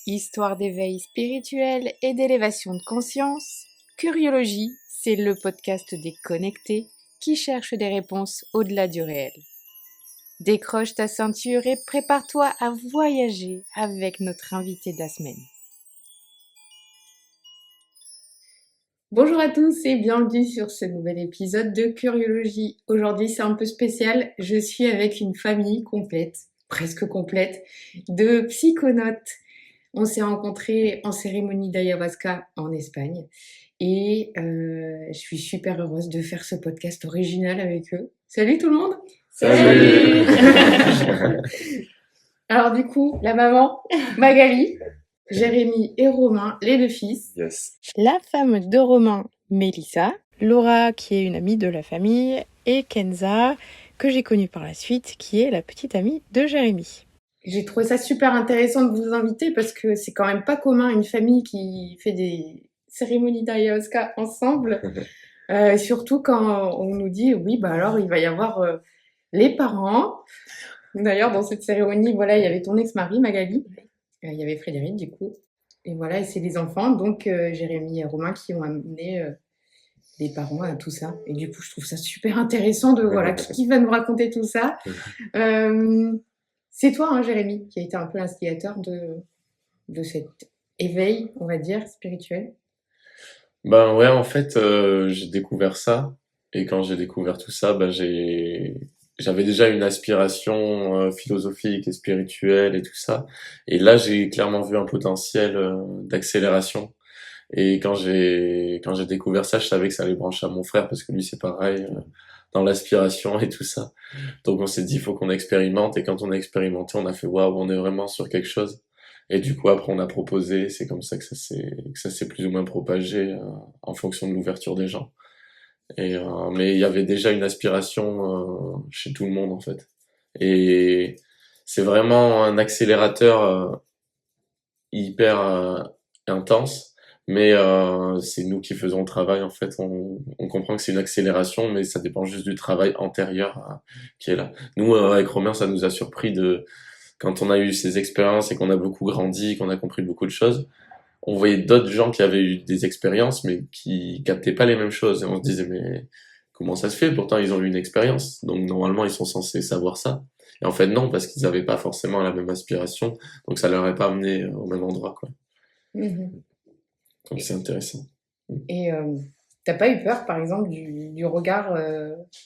Histoire d'éveil spirituel et d'élévation de conscience, Curiologie, c'est le podcast des connectés qui cherchent des réponses au-delà du réel. Décroche ta ceinture et prépare-toi à voyager avec notre invité de la semaine. Bonjour à tous et bienvenue sur ce nouvel épisode de Curiologie. Aujourd'hui c'est un peu spécial, je suis avec une famille complète, presque complète, de psychonautes. On s'est rencontrés en cérémonie d'ayahuasca en Espagne et je suis super heureuse de faire ce podcast original avec eux. Salut tout le monde! Salut. Alors du coup, la maman, Magali, Jérémy et Romain, les deux fils. Yes. La femme de Romain, Mélissa. Laura, qui est une amie de la famille. Et Kenza, que j'ai connue par la suite, qui est la petite amie de Jérémy. J'ai trouvé ça super intéressant de vous inviter parce que c'est quand même pas commun une famille qui fait des cérémonies d'ayahuasca ensemble. Surtout quand on nous dit, oui, bah alors il va y avoir les parents. D'ailleurs, dans cette cérémonie, voilà, il y avait ton ex-mari, Magali. Il y avait Frédéric, du coup. Et voilà, et c'est les enfants, donc Jérémy et Romain, qui ont amené les parents à tout ça. Et du coup, je trouve ça super intéressant de, voilà, qui va nous raconter tout ça. C'est toi, hein, Jérémy, qui a été un peu l'instigateur de cet éveil, on va dire, spirituel. Ben ouais, en fait, j'ai découvert ça. Et quand j'ai découvert tout ça, j'avais déjà une aspiration philosophique et spirituelle et tout ça. Et là, j'ai clairement vu un potentiel d'accélération. Et quand j'ai découvert ça, je savais que ça allait brancher à mon frère parce que lui, c'est pareil, dans l'aspiration et tout ça. Donc on s'est dit, il faut qu'on expérimente. Et quand on a expérimenté, on a fait, waouh, on est vraiment sur quelque chose. Et du coup, après, on a proposé, c'est comme ça que ça s'est plus ou moins propagé en fonction de l'ouverture des gens. Mais il y avait déjà une aspiration chez tout le monde, en fait. Et c'est vraiment un accélérateur hyper intense, mais c'est nous qui faisons le travail, en fait. On comprend que c'est une accélération, mais ça dépend juste du travail antérieur qui est là. Nous, avec Romain, ça nous a surpris quand on a eu ces expériences et qu'on a beaucoup grandi, qu'on a compris beaucoup de choses, on voyait d'autres gens qui avaient eu des expériences, mais qui captaient pas les mêmes choses. Et on se disait, mais comment ça se fait? Pourtant, ils ont eu une expérience. Donc, normalement, ils sont censés savoir ça. Et en fait, non, parce qu'ils avaient pas forcément la même aspiration. Donc, ça leur est pas amené au même endroit, quoi. Mmh. Donc, c'est intéressant. Et t'as pas eu peur, par exemple, du regard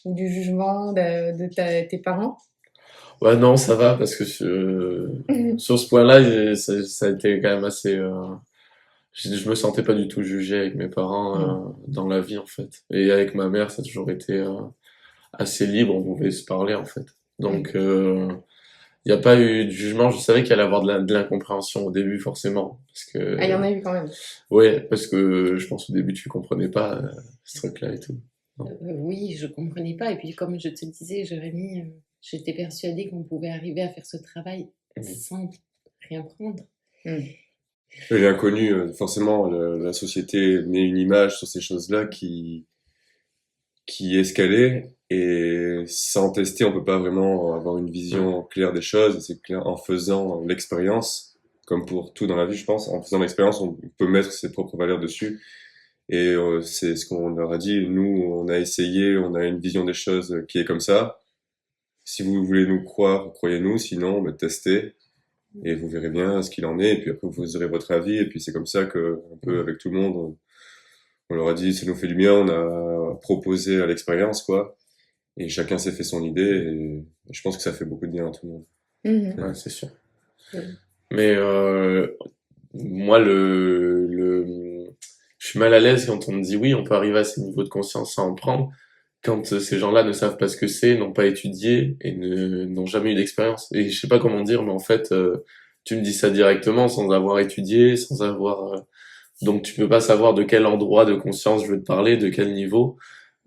ou du jugement de tes parents? Ouais, non, ça va, parce que sur ce point-là, ça a été quand même assez... je me sentais pas du tout jugé avec mes parents dans la vie, en fait. Et avec ma mère, ça a toujours été assez libre, on pouvait se parler, en fait. Donc, il n'y a pas eu de jugement. Je savais qu'il allait y avoir de l'incompréhension au début, forcément. Parce que, Ah, il y en a eu quand même. ouais, parce que je pense au début, tu comprenais pas ce truc-là et tout. Oui, je comprenais pas. Et puis, comme je te disais, Jérémy, j'étais persuadée qu'on pouvait arriver à faire ce travail sans rien prendre. L'inconnu, forcément, la société met une image sur ces choses-là qui est escalée, et sans tester, on peut pas vraiment avoir une vision claire des choses. Et c'est clair, en faisant l'expérience, comme pour tout dans la vie, je pense, en faisant l'expérience, on peut mettre ses propres valeurs dessus. Et c'est ce qu'on leur a dit. Nous, on a essayé, on a une vision des choses qui est comme ça. Si vous voulez nous croire, croyez-nous. Sinon, testez et vous verrez bien ce qu'il en est. Et puis après, vous aurez votre avis. Et puis c'est comme ça que, un peu avec tout le monde, on leur a dit, ça nous fait du bien. On a proposé à l'expérience, quoi. Et chacun s'est fait son idée. Et je pense que ça fait beaucoup de bien à tout le monde. Ouais, c'est sûr. Ouais. Mais moi, je suis mal à l'aise quand on me dit oui, on peut arriver à ces niveaux de conscience sans en prendre, quand ces gens-là ne savent pas ce que c'est, n'ont pas étudié et n'ont jamais eu d'expérience. Et je sais pas comment dire, mais en fait, tu me dis ça directement sans avoir étudié, sans avoir... donc tu peux pas savoir de quel endroit de conscience je veux te parler, de quel niveau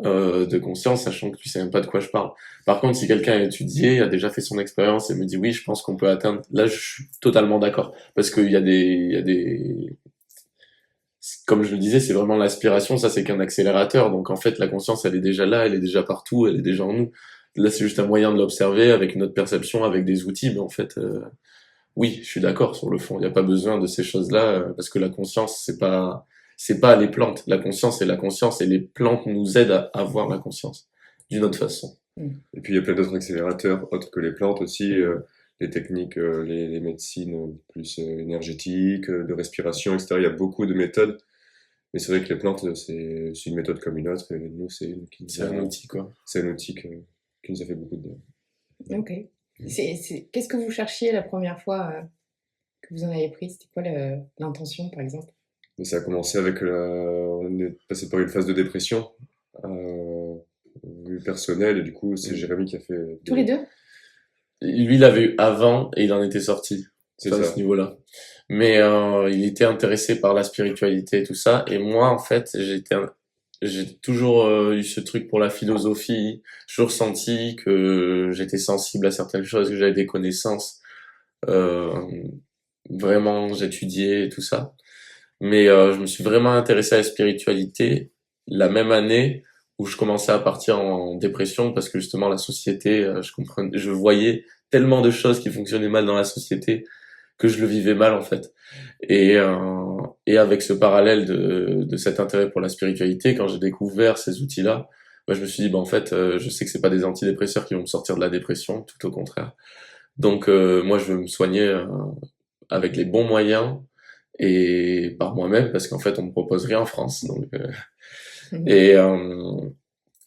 de conscience, sachant que tu sais même pas de quoi je parle. Par contre, si quelqu'un a étudié, a déjà fait son expérience et me dit oui, je pense qu'on peut atteindre, là je suis totalement d'accord. Parce qu'il y a comme je le disais, c'est vraiment l'aspiration, ça c'est qu'un accélérateur. Donc en fait, la conscience, elle est déjà là, elle est déjà partout, elle est déjà en nous. Là, c'est juste un moyen de l'observer avec notre perception, avec des outils, mais en fait, oui, je suis d'accord sur le fond. Il n'y a pas besoin de ces choses-là parce que la conscience, c'est pas les plantes. La conscience, c'est la conscience et les plantes nous aident à avoir la conscience d'une autre façon. Et puis il y a plein d'autres accélérateurs autres que les plantes aussi, les techniques, les médecines plus énergétiques, de respiration, etc. Il y a beaucoup de méthodes. Mais c'est vrai que les plantes, c'est une méthode comme une autre, et nous, c'est une qui nous C'est un a, outil, quoi. c'est un outil qui nous a fait beaucoup de bien. Ok. Qu'est-ce que vous cherchiez la première fois que vous en avez pris? C'était quoi l'intention, par exemple? Mais ça a commencé avec on est passé par une phase de dépression, vue personnelle, et du coup, c'est Jérémy qui a fait Tous les deux? Lui, il l'avait eu avant et il en était sorti. C'est À ça. ce niveau-là. Mais il était intéressé par la spiritualité et tout ça. Et moi, en fait, j'ai toujours eu ce truc pour la philosophie. J'ai toujours senti que j'étais sensible à certaines choses, que j'avais des connaissances. Euh, Vraiment, j'étudiais et tout ça. Mais je me suis vraiment intéressé à la spiritualité la même année où je commençais à partir en dépression parce que justement la société, je voyais tellement de choses qui fonctionnaient mal dans la société que je le vivais mal en fait. Et avec ce parallèle de cet intérêt pour la spiritualité, quand j'ai découvert ces outils-là, bah, je me suis dit, bah, en fait, je sais que c'est pas des antidépresseurs qui vont me sortir de la dépression, tout au contraire. Donc, moi, je veux me soigner avec les bons moyens et par moi-même, parce qu'en fait, on me propose rien en France. Donc, et, euh,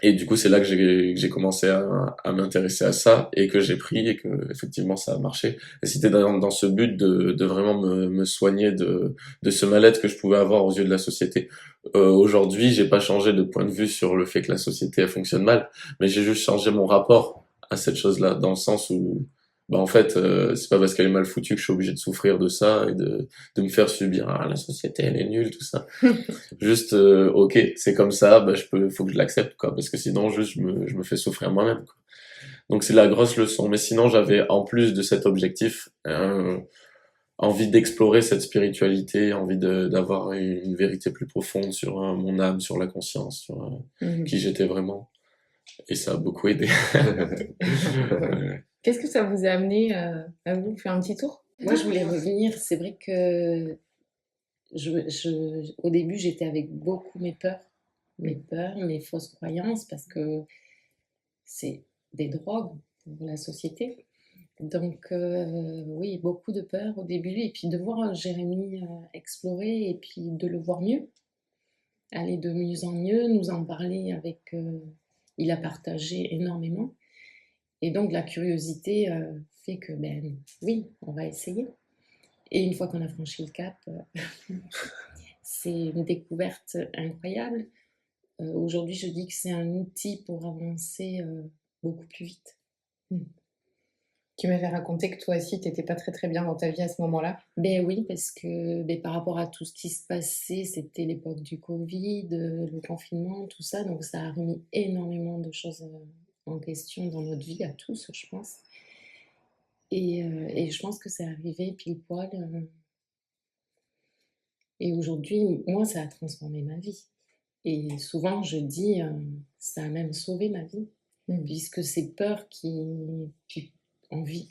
et du coup, c'est là que j'ai commencé à m'intéresser à ça et que j'ai pris et que effectivement ça a marché. Et c'était dans ce but de vraiment me soigner de ce mal-être que je pouvais avoir aux yeux de la société. Aujourd'hui, j'ai pas changé de point de vue sur le fait que la société elle fonctionne mal, mais j'ai juste changé mon rapport à cette chose-là, dans le sens où bah en fait c'est pas parce qu'elle est mal foutue que je suis obligé de souffrir de ça et de me faire subir la société elle est nulle tout ça. Juste ok c'est comme ça, bah faut que je l'accepte quoi, parce que sinon juste je me fais souffrir moi-même quoi. Donc c'est la grosse leçon. Mais sinon j'avais en plus de cet objectif envie d'explorer cette spiritualité, envie d'avoir une vérité plus profonde sur mon âme, sur la conscience, sur qui j'étais vraiment. Et ça a beaucoup aidé. Qu'est-ce que ça vous a amené à vous faire un petit tour? Moi, je voulais revenir. C'est vrai que au début, j'étais avec beaucoup mes peurs, mes fausses croyances, parce que c'est des drogues pour la société. Donc, oui, beaucoup de peurs au début. Et puis de voir Jérémy explorer et puis de le voir mieux, aller de mieux en mieux, nous en parler avec... il a partagé énormément. Et donc, la curiosité fait que, ben oui, on va essayer. Et une fois qu'on a franchi le cap, c'est une découverte incroyable. Aujourd'hui, je dis que c'est un outil pour avancer beaucoup plus vite. Tu m'avais raconté que toi aussi, tu n'étais pas très très bien dans ta vie à ce moment-là. Ben oui, parce que par rapport à tout ce qui se passait, c'était l'époque du Covid, le confinement, tout ça. Donc, ça a remis énormément de choses en question dans notre vie, à tous, je pense. Et je pense que c'est arrivé pile poil. Et aujourd'hui, moi, ça a transformé ma vie. Et souvent, je dis, ça a même sauvé ma vie. Puisque ces peurs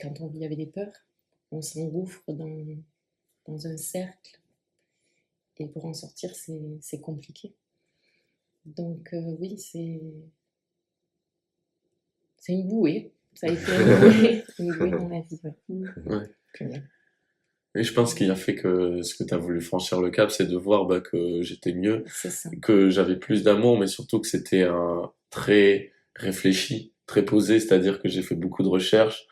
quand on vit avec des peurs, on s'engouffre dans un cercle. Et pour en sortir, c'est compliqué. Donc oui, c'est une bouée. Ça a été une bouée dans ma vie. Ouais. Et je pense qu'il a fait que ce que tu as voulu franchir le cap, c'est de voir bah, que j'étais mieux, que j'avais plus d'amour, mais surtout que c'était très réfléchi, très posé, c'est-à-dire que j'ai fait beaucoup de recherches.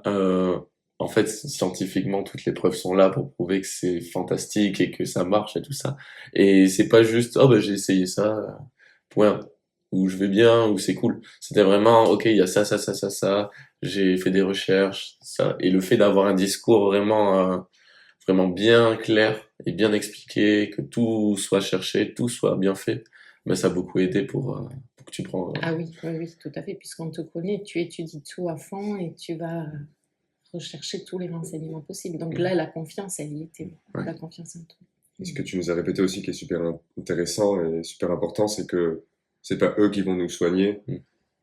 En fait, scientifiquement, toutes les preuves sont là pour prouver que c'est fantastique et que ça marche et tout ça. Et c'est pas juste, oh bah j'ai essayé ça, point, ou je vais bien, ou c'est cool. C'était vraiment, ok, il y a ça, j'ai fait des recherches, ça. Et le fait d'avoir un discours vraiment bien clair et bien expliqué, que tout soit cherché, tout soit bien fait, ben ça a beaucoup aidé pour que tu prends. Ah oui, tout à fait, puisqu'on te connaît, tu étudies tout à fond et tu vas rechercher tous les renseignements possibles. Donc là, la confiance, elle y était. Ouais. La confiance en toi. Et ce que tu nous as répété aussi, qui est super intéressant et super important, c'est que c'est pas eux qui vont nous soigner,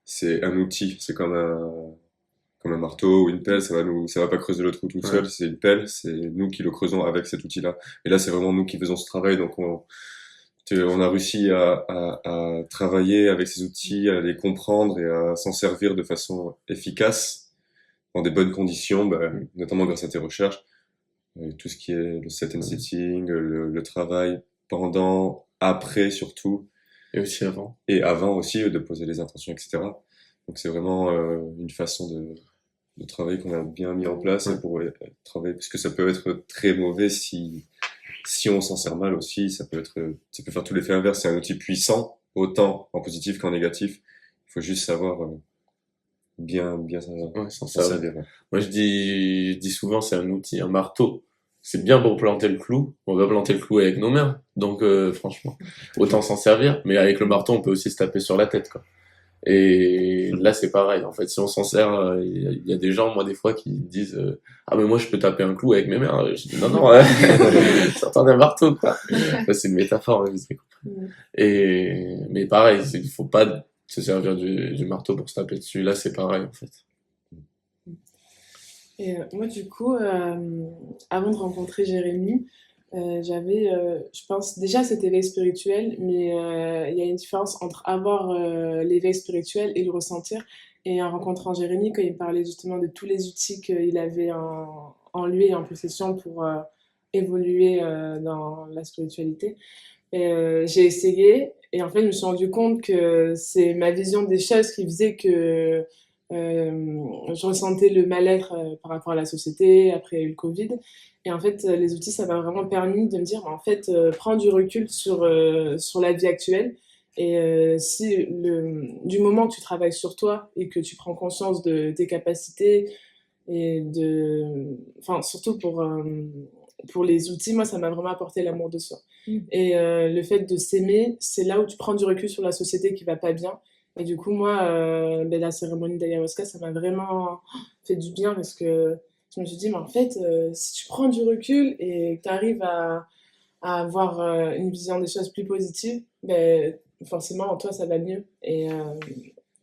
c'est un outil, c'est comme comme un marteau ou une pelle, ça va pas creuser le trou tout Ouais. seul, c'est une pelle, c'est nous qui le creusons avec cet outil-là. Et là, c'est vraiment nous qui faisons ce travail, donc on a réussi à travailler avec ces outils, à les comprendre et à s'en servir de façon efficace, dans des bonnes conditions, notamment grâce à tes recherches. Tout ce qui est le set and setting, le travail pendant, après surtout, Et aussi avant. et avant aussi de poser les intentions, etc. Donc c'est vraiment une façon de travailler qu'on a bien mis en place Ouais. pour travailler, parce que ça peut être très mauvais si on s'en sert mal aussi, ça peut faire tout l'effet inverse. C'est un outil puissant, autant en positif qu'en négatif. Il faut juste savoir bien Ouais, sans s'en ça. servir. Ouais. Moi, je dis souvent, c'est un outil, un marteau. C'est bien pour planter le clou. On va planter le clou avec nos mains. Donc, franchement, autant s'en servir. Mais avec le marteau, on peut aussi se taper sur la tête, quoi. Et là, c'est pareil. En fait, si on s'en sert, il y a des gens, moi, des fois, qui disent, ah, mais moi, je peux taper un clou avec mes mains. Je dis, non, non, ouais. Sortant d'un marteau, quoi. Ça, c'est une métaphore, hein, vous avez compris. Mais pareil, il faut pas se servir du marteau pour se taper dessus. Là, c'est pareil, en fait. Et moi, du coup, avant de rencontrer Jérémy, j'avais, je pense, déjà cet éveil spirituel, mais il y a une différence entre avoir l'éveil spirituel et le ressentir. Et en rencontrant Jérémy, quand il me parlait justement de tous les outils qu'il avait en lui et en possession pour évoluer dans la spiritualité, et j'ai essayé, et en fait, je me suis rendu compte que c'est ma vision des choses qui faisait que je ressentais le mal-être par rapport à la société après le Covid. Et en fait, les outils, ça m'a vraiment permis de me dire, en fait, prends du recul sur la vie actuelle. Et si du moment que tu travailles sur toi et que tu prends conscience de tes capacités et enfin, surtout pour les outils, moi, ça m'a vraiment apporté l'amour de soi. Et le fait de s'aimer, c'est là où tu prends du recul sur la société qui va pas bien. Et du coup, moi, la cérémonie d'ayahuasca, ça m'a vraiment fait du bien parce que je me suis dit, mais en fait, si tu prends du recul et que tu arrives à avoir une vision des choses plus positive, forcément, en toi, ça va mieux. Et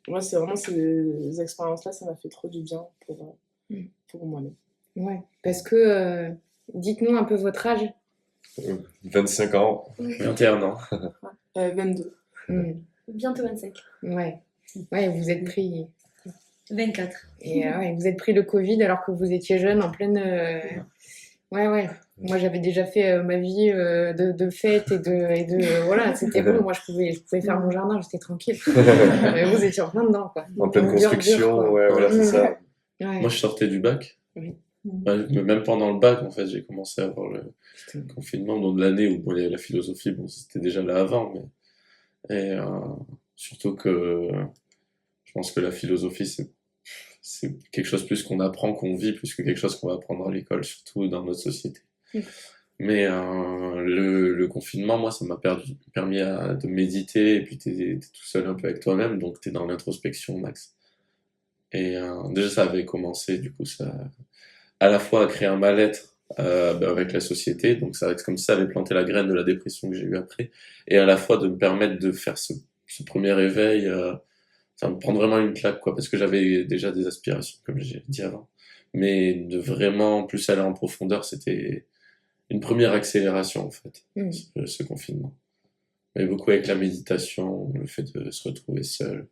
moi, c'est vraiment ces expériences-là, ça m'a fait trop du bien pour moi-même. Ouais, parce que dites-nous un peu votre âge. 25 ans. 21 ans. 22. Bientôt 25. Ouais. Ouais, vous êtes pris. 24. Et ouais, vous êtes pris le Covid alors que vous étiez jeune, en pleine. Ouais. Moi, j'avais déjà fait ma vie de fête et de voilà, c'était bon. Moi, je pouvais faire mon jardin, j'étais tranquille. Mais vous étiez en plein dedans, quoi. En pleine Dur, construction, quoi. ouais, voilà, c'est ça. Ouais. Moi, je sortais du bac. Oui. Même pendant le bac, en fait, j'ai commencé à avoir le confinement dans l'année où bon, il y avait la philosophie, bon, c'était déjà là avant, mais et surtout que je pense que la philosophie, c'est quelque chose plus qu'on apprend, qu'on vit, plus que quelque chose qu'on va apprendre à l'école, surtout dans notre société. Mais le confinement, moi, ça m'a permis de méditer, et puis t'es tout seul un peu avec toi-même, donc t'es dans l'introspection max. Et déjà, ça avait commencé, du coup, ça à la fois à créer un mal-être avec la société, donc c'est comme si ça avait planté la graine de la dépression que j'ai eue après, et à la fois de me permettre de faire ce premier éveil, ça me prend vraiment une claque, quoi, parce que j'avais déjà des aspirations, comme j'ai dit avant, mais de vraiment plus aller en profondeur, c'était une première accélération, en fait, ce confinement. Mais beaucoup avec la méditation, le fait de se retrouver seul,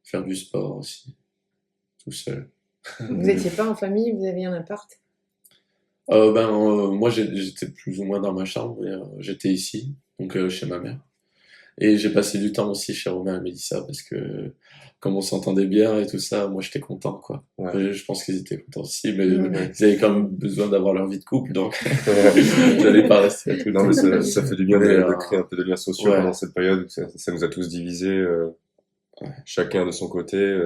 faire du sport aussi, tout seul. Vous étiez pas en famille, vous aviez un appart? Moi j'étais plus ou moins dans ma chambre, mais j'étais ici, donc chez ma mère. Et j'ai passé du temps aussi chez Romain et Mélissa parce que comme on s'entendait bien et tout ça, moi j'étais content, quoi. Ouais. Je pense qu'ils étaient contents aussi, mais ils avaient quand même besoin d'avoir leur vie de couple, donc j'allais pas rester à tout le Non, temps. mais ça fait du bien de créer un peu de liens sociaux ouais. pendant cette période où ça nous a tous divisés, chacun de son côté.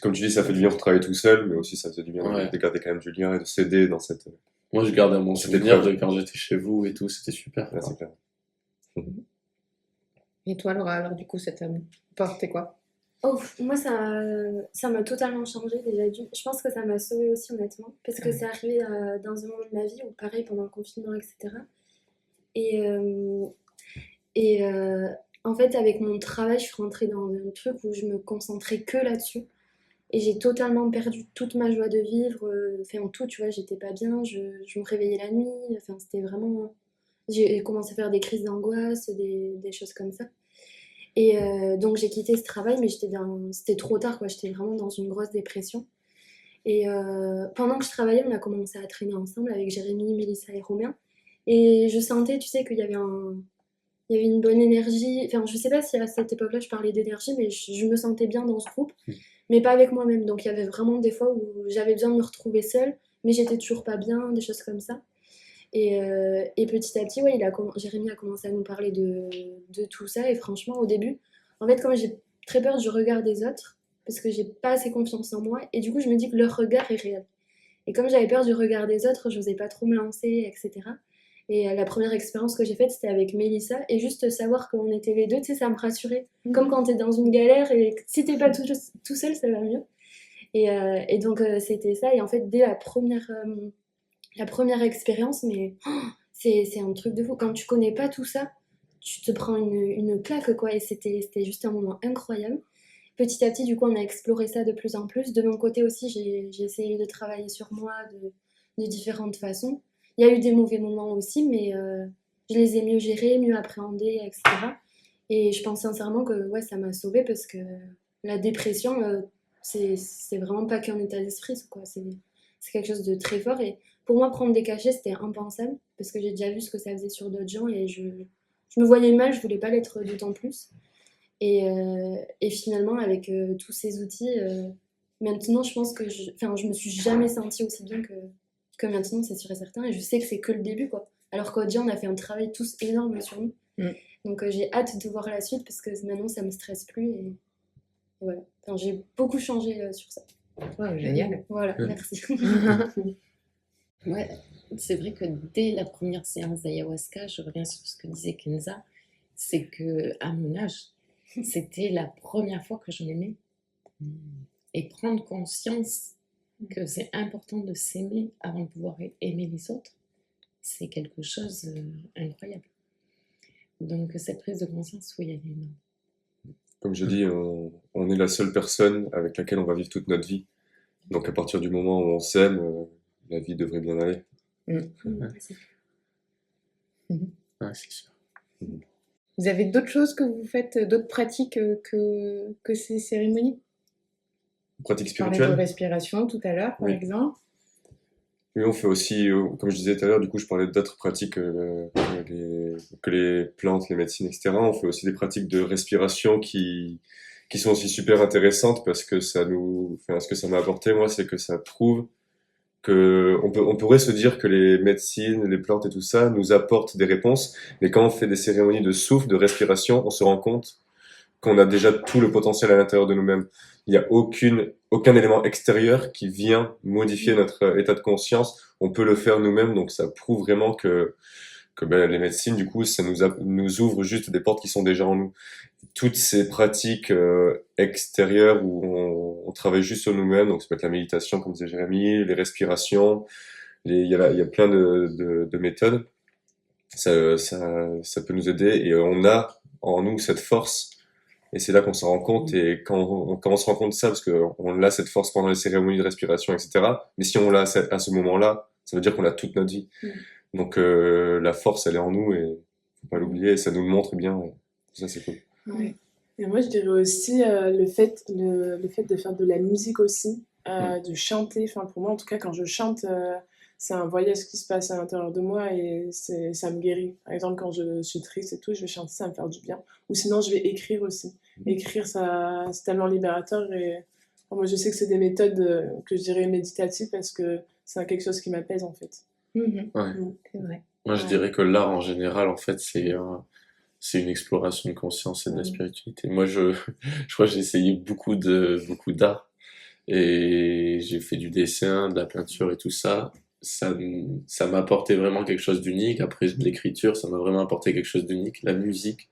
Comme tu dis, ça fait du bien de travailler tout seul, mais aussi ça fait du bien de garder quand même du lien et de s'aider dans cette. Moi, je garde mon souvenir de quand j'étais chez vous et tout, c'était super. Ouais, c'est clair. Et toi, Laura, alors du coup, ça t'a apporté quoi? Oh, moi, ça m'a totalement changé déjà. Je pense que ça m'a sauvée aussi, honnêtement. Parce que c'est arrivé dans un moment de ma vie où, pareil, pendant le confinement, etc. Et en fait, avec mon travail, je suis rentrée dans un truc où je me concentrais que là-dessus. Et j'ai totalement perdu toute ma joie de vivre. Enfin, en tout, tu vois, j'étais pas bien. Je me réveillais la nuit. Enfin, c'était vraiment. J'ai commencé à faire des crises d'angoisse, des choses comme ça. Et donc, j'ai quitté ce travail, mais c'était trop tard, quoi. J'étais vraiment dans une grosse dépression. Et pendant que je travaillais, on a commencé à traîner ensemble avec Jérémy, Mélissa et Romain. Et je sentais, tu sais, il y avait une bonne énergie. Enfin, je sais pas si à cette époque-là, je parlais d'énergie, mais je me sentais bien dans ce groupe, mais pas avec moi-même. Donc, il y avait vraiment des fois où j'avais besoin de me retrouver seule, mais j'étais toujours pas bien, des choses comme ça. Et petit à petit, ouais, Jérémy a commencé à nous parler de tout ça. Et franchement, au début, en fait, comme j'ai très peur du regard des autres, parce que j'ai pas assez confiance en moi, et du coup, je me dis que leur regard est réel. Et comme j'avais peur du regard des autres, je n'osais pas trop me lancer, etc. Et la première expérience que j'ai faite, c'était avec Mélissa. Et juste savoir qu'on était les deux, tu sais, ça me rassurait. Comme quand t'es dans une galère et que si t'es pas tout seul, ça va mieux. Et donc, c'était ça. Et en fait, dès la première expérience, mais c'est un truc de fou. Quand tu connais pas tout ça, tu te prends une claque, quoi. Et c'était juste un moment incroyable. Petit à petit, du coup, on a exploré ça de plus en plus. De mon côté aussi, j'ai essayé de travailler sur moi de différentes façons. Il y a eu des mauvais moments aussi, mais je les ai mieux gérés, mieux appréhendés, etc. Et je pense sincèrement que ouais, ça m'a sauvée parce que la dépression, c'est vraiment pas qu'un état d'esprit, quoi. C'est quelque chose de très fort. Et pour moi, prendre des cachets, c'était impensable parce que j'ai déjà vu ce que ça faisait sur d'autres gens et je me voyais mal, je voulais pas l'être d'autant plus. Et finalement, avec tous ces outils, maintenant, je pense que je me suis jamais sentie aussi bien que maintenant, c'est sûr et certain. Et je sais que c'est que le début, quoi. Alors qu'au on a fait un travail tous énorme sur nous. Donc j'ai hâte de voir la suite parce que maintenant, ça me stresse plus. Et voilà. Enfin, j'ai beaucoup changé sur ça. Ouais, génial. Voilà, merci. Ouais, c'est vrai que dès la première séance d'ayahuasca, je reviens sur ce que disait Kenza, c'est que à mon âge, c'était la première fois que je m'aimais. Et prendre conscience que c'est important de s'aimer avant de pouvoir aimer les autres, c'est quelque chose d'incroyable. Donc cette prise de conscience, oui, elle est énorme. Comme je dis, on est la seule personne avec laquelle on va vivre toute notre vie. Donc à partir du moment où on s'aime, la vie devrait bien aller. Ouais, c'est sûr. Vous avez d'autres choses que vous faites, d'autres pratiques que ces cérémonies? Pratique Vous parlez de spirituelle. respiration tout à l'heure, par Oui. exemple. Oui, on fait aussi, comme je disais tout à l'heure, du coup, je parlais d'autres pratiques que les plantes, les médecines, etc. On fait aussi des pratiques de respiration qui sont aussi super intéressantes parce que ce que ça m'a apporté, moi, c'est que ça prouve que on pourrait se dire que les médecines, les plantes et tout ça nous apportent des réponses, mais quand on fait des cérémonies de souffle, de respiration, on se rend compte qu'on a déjà tout le potentiel à l'intérieur de nous-mêmes. Il n'y a aucun élément extérieur qui vient modifier notre état de conscience. On peut le faire nous-mêmes, donc ça prouve vraiment que les médecines, du coup, ça nous ouvre juste des portes qui sont déjà en nous. Toutes ces pratiques extérieures où on travaille juste sur nous-mêmes, donc ça peut être la méditation, comme disait Jérémy, les respirations, il y a plein de méthodes. Ça peut nous aider et on a en nous cette force. Et c'est là qu'on s'en rend compte, et quand on se rend compte de ça, parce qu'on a cette force pendant les cérémonies de respiration, etc. Mais si on l'a à ce moment-là, ça veut dire qu'on l'a toute notre vie. Donc la force, elle est en nous, et faut pas l'oublier, et ça nous le montre bien. Ça, c'est cool. Ouais. Et moi, je dirais aussi le fait de faire de la musique aussi, de chanter. Enfin, pour moi, en tout cas, quand je chante, c'est un voyage qui se passe à l'intérieur de moi et ça me guérit. Par exemple, quand je suis triste et tout, je vais chanter, ça va me faire du bien. Ou sinon, je vais écrire aussi. Écrire, ça, c'est tellement libérateur. Et enfin, moi, je sais que c'est des méthodes que je dirais méditatives parce que c'est quelque chose qui m'apaise en fait. Ouais. C'est vrai. Moi, je dirais que l'art en général, en fait, c'est une exploration de conscience et de la spiritualité. Moi, je crois que j'ai essayé beaucoup d'art, et j'ai fait du dessin, de la peinture et tout ça. Ça m'a apporté vraiment quelque chose d'unique. Après, de l'écriture, ça m'a vraiment apporté quelque chose d'unique. La musique,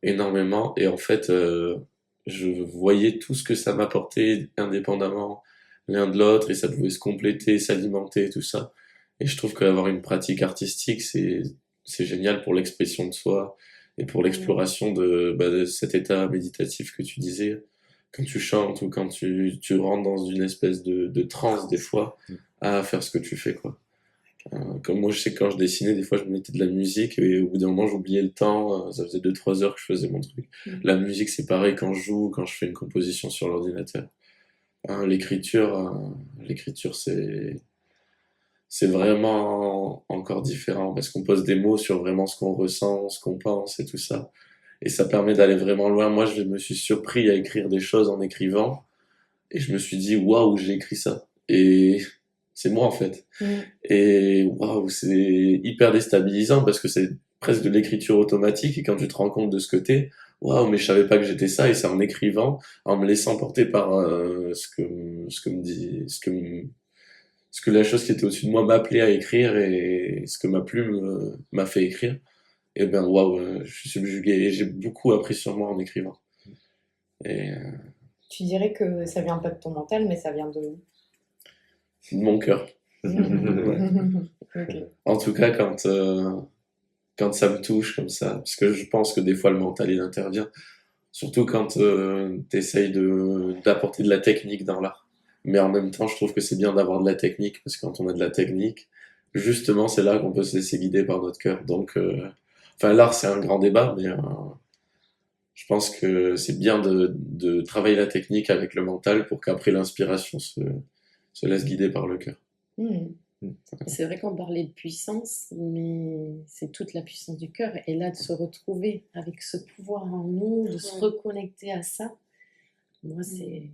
énormément. Et en fait, je voyais tout ce que ça m'apportait indépendamment l'un de l'autre, et ça pouvait se compléter, s'alimenter, tout ça. Et je trouve qu'avoir une pratique artistique, c'est génial pour l'expression de soi et pour l'exploration de cet état méditatif que tu disais. quand tu chantes ou quand tu rentres dans une espèce de transe des fois à faire ce que tu fais, quoi. Comme moi, je sais que quand je dessinais, des fois, je me mettais de la musique et au bout d'un moment, j'oubliais le temps. Ça faisait 2-3 heures que je faisais mon truc. La musique, c'est pareil quand je joue, quand je fais une composition sur l'ordinateur. L'écriture, c'est vraiment encore différent parce qu'on pose des mots sur vraiment ce qu'on ressent, ce qu'on pense et tout ça. Et ça permet d'aller vraiment loin. Moi, je me suis surpris à écrire des choses en écrivant et je me suis dit, waouh, j'ai écrit ça. Et c'est moi, en fait. Et waouh, c'est hyper déstabilisant parce que c'est presque de l'écriture automatique et quand tu te rends compte de ce que t'es, waouh, mais je savais pas que j'étais ça et c'est en écrivant, en me laissant porter par ce que la chose qui était au-dessus de moi m'appelait à écrire et ce que ma plume m'a fait écrire. Et ben waouh, je suis subjugué et j'ai beaucoup appris sur moi en écrivant. Et Tu dirais que ça vient pas de ton mental, mais ça vient de mon cœur. Ok. En tout cas, quand ça me touche comme ça, parce que je pense que des fois le mental il intervient, surtout quand t'essayes d'apporter de la technique dans l'art. Mais en même temps, je trouve que c'est bien d'avoir de la technique, parce que quand on a de la technique, justement, c'est là qu'on peut se laisser guider par notre cœur. Donc, enfin, l'art, c'est un grand débat, mais je pense que c'est bien de travailler la technique avec le mental pour qu'après l'inspiration se laisse guider par le cœur. C'est vrai qu'on parlait de puissance, mais c'est toute la puissance du cœur. Et là, de se retrouver avec ce pouvoir en nous, de se reconnecter à ça, moi, c'est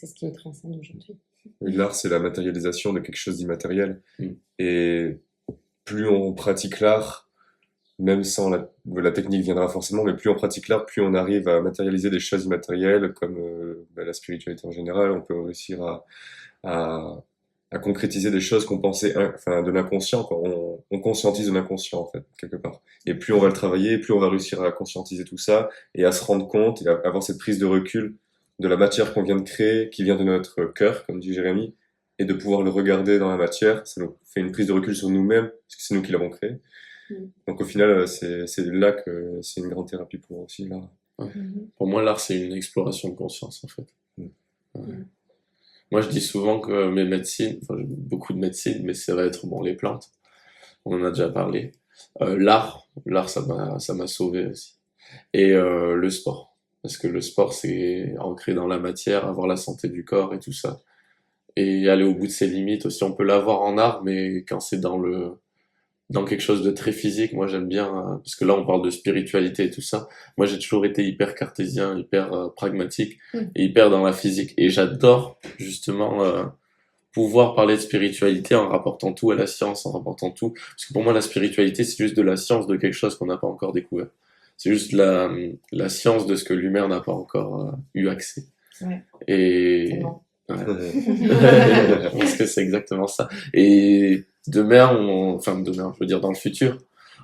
ce qui me transcende aujourd'hui. L'art, c'est la matérialisation de quelque chose d'immatériel. Mm. Et plus on pratique l'art, même sans la technique viendra forcément, mais plus on pratique l'art, plus on arrive à matérialiser des choses immatérielles, comme la spiritualité en général. On peut réussir à concrétiser des choses qu'on pensait, enfin, de l'inconscient, quoi. On conscientise de l'inconscient, en fait, quelque part. Et plus on va le travailler, plus on va réussir à conscientiser tout ça et à se rendre compte et à avoir cette prise de recul de la matière qu'on vient de créer, qui vient de notre cœur, comme dit Jérémy, et de pouvoir le regarder dans la matière. Ça nous fait une prise de recul sur nous-mêmes, parce que c'est nous qui l'avons créé. Donc au final, c'est là que c'est une grande thérapie pour aussi l'art. Pour moi, l'art, c'est une exploration de conscience, en fait. Moi, je dis souvent que mes médecines, enfin, j'ai beaucoup de médecines, mais ça va être, bon, les plantes. On en a déjà parlé. L'art, ça m'a sauvé aussi. Et le sport. Parce que le sport, c'est ancré dans la matière, avoir la santé du corps et tout ça. Et aller au bout de ses limites aussi. On peut l'avoir en art, mais quand c'est dans quelque chose de très physique, moi j'aime bien, parce que là on parle de spiritualité et tout ça. Moi j'ai toujours été hyper cartésien, hyper pragmatique, et hyper dans la physique. Et j'adore justement pouvoir parler de spiritualité en rapportant tout à la science, en rapportant tout. Parce que pour moi la spiritualité c'est juste de la science de quelque chose qu'on n'a pas encore découvert. C'est juste la science de ce que l'humain n'a pas encore eu accès. Ouais. Et Tellement. ouais. Je pense que c'est exactement ça. Et demain, je veux dire dans le futur,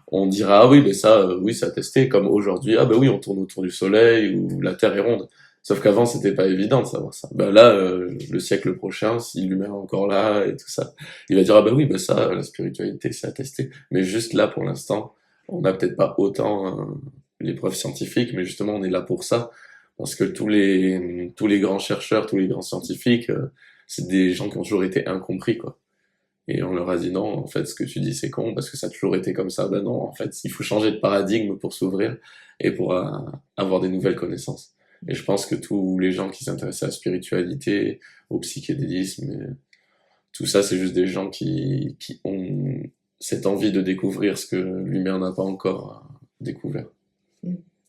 on dira ah oui, mais ça, oui, ça a testé. Comme aujourd'hui, ah ben oui, on tourne autour du soleil ou la Terre est ronde. Sauf qu'avant, c'était pas évident de savoir ça. Ben là, le siècle prochain, si l'humain est encore là et tout ça, il va dire ah ben oui, ben ça, la spiritualité, c'est attesté. Mais juste là, pour l'instant, on n'a peut-être pas autant les preuves scientifiques, mais justement, on est là pour ça. Parce que tous les grands chercheurs, tous les grands scientifiques, c'est des gens qui ont toujours été incompris, quoi. Et on leur a dit non, en fait, ce que tu dis, c'est con, parce que ça a toujours été comme ça. Ben non, en fait, il faut changer de paradigme pour s'ouvrir et pour avoir des nouvelles connaissances. Et je pense que tous les gens qui s'intéressent à la spiritualité, au psychédélisme, tout ça, c'est juste des gens qui ont cette envie de découvrir ce que l'humain n'a pas encore découvert.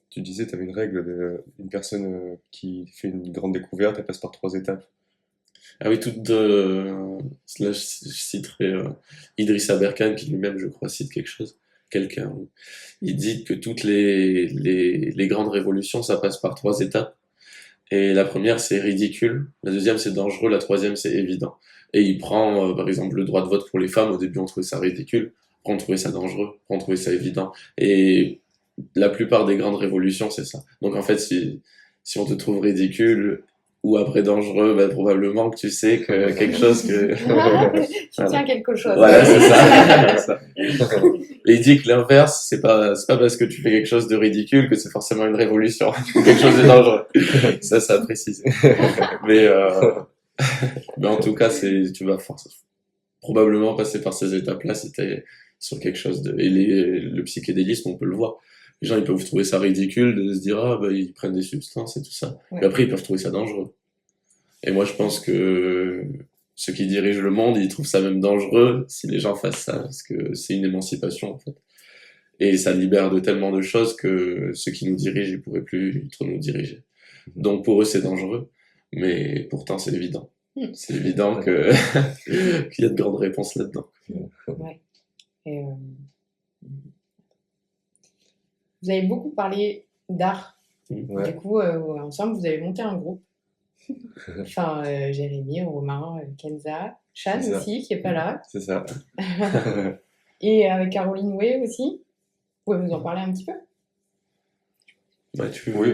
Tu disais, tu avais une règle, une personne qui fait une grande découverte, elle passe par 3 étapes. Ah oui, là, je citerai Idriss Aberkan, qui lui-même, je crois, cite quelqu'un. Il dit que toutes les grandes révolutions, ça passe par 3 étapes. Et la première, c'est ridicule. La deuxième, c'est dangereux. La troisième, c'est évident. Et il prend, par exemple, le droit de vote pour les femmes. Au début, on trouvait ça ridicule. Après, on trouvait ça dangereux. Après, on trouvait ça évident. Et la plupart des grandes révolutions, c'est ça. Donc, en fait, si on te trouve ridicule, Ou après dangereux, bah, probablement que tu sais que quelque chose que... Tu tiens quelque chose. Voilà, c'est ça. C'est ça. Et il dit que l'inverse, c'est pas parce que tu fais quelque chose de ridicule que c'est forcément une révolution ou quelque chose de dangereux. Ça précise. Mais, mais en tout cas, tu vas probablement passer par ces étapes-là si t'es sur quelque chose de... Et le psychédélisme, on peut le voir. Les gens, ils peuvent trouver ça ridicule de se dire, ah, bah, ils prennent des substances et tout ça. Ouais. Mais après, ils peuvent trouver ça dangereux. Et moi, je pense que ceux qui dirigent le monde, ils trouvent ça même dangereux si les gens fassent ça, parce que c'est une émancipation, en fait. Et ça libère de tellement de choses que ceux qui nous dirigent, ils pourraient plus trop nous diriger. Donc, pour eux, c'est dangereux. Mais pourtant, c'est évident. C'est évident que qu'il y a de grandes réponses là-dedans. Ouais. Et, vous avez beaucoup parlé d'art. Ouais. Du coup, ensemble, vous avez monté un groupe. Enfin, Jérémy, Romain, Kenza, Chan C'est ça. aussi, qui est pas là. C'est ça. Et avec Caroline Way aussi. Vous pouvez nous en parler un petit peu? Bah, tu Oui.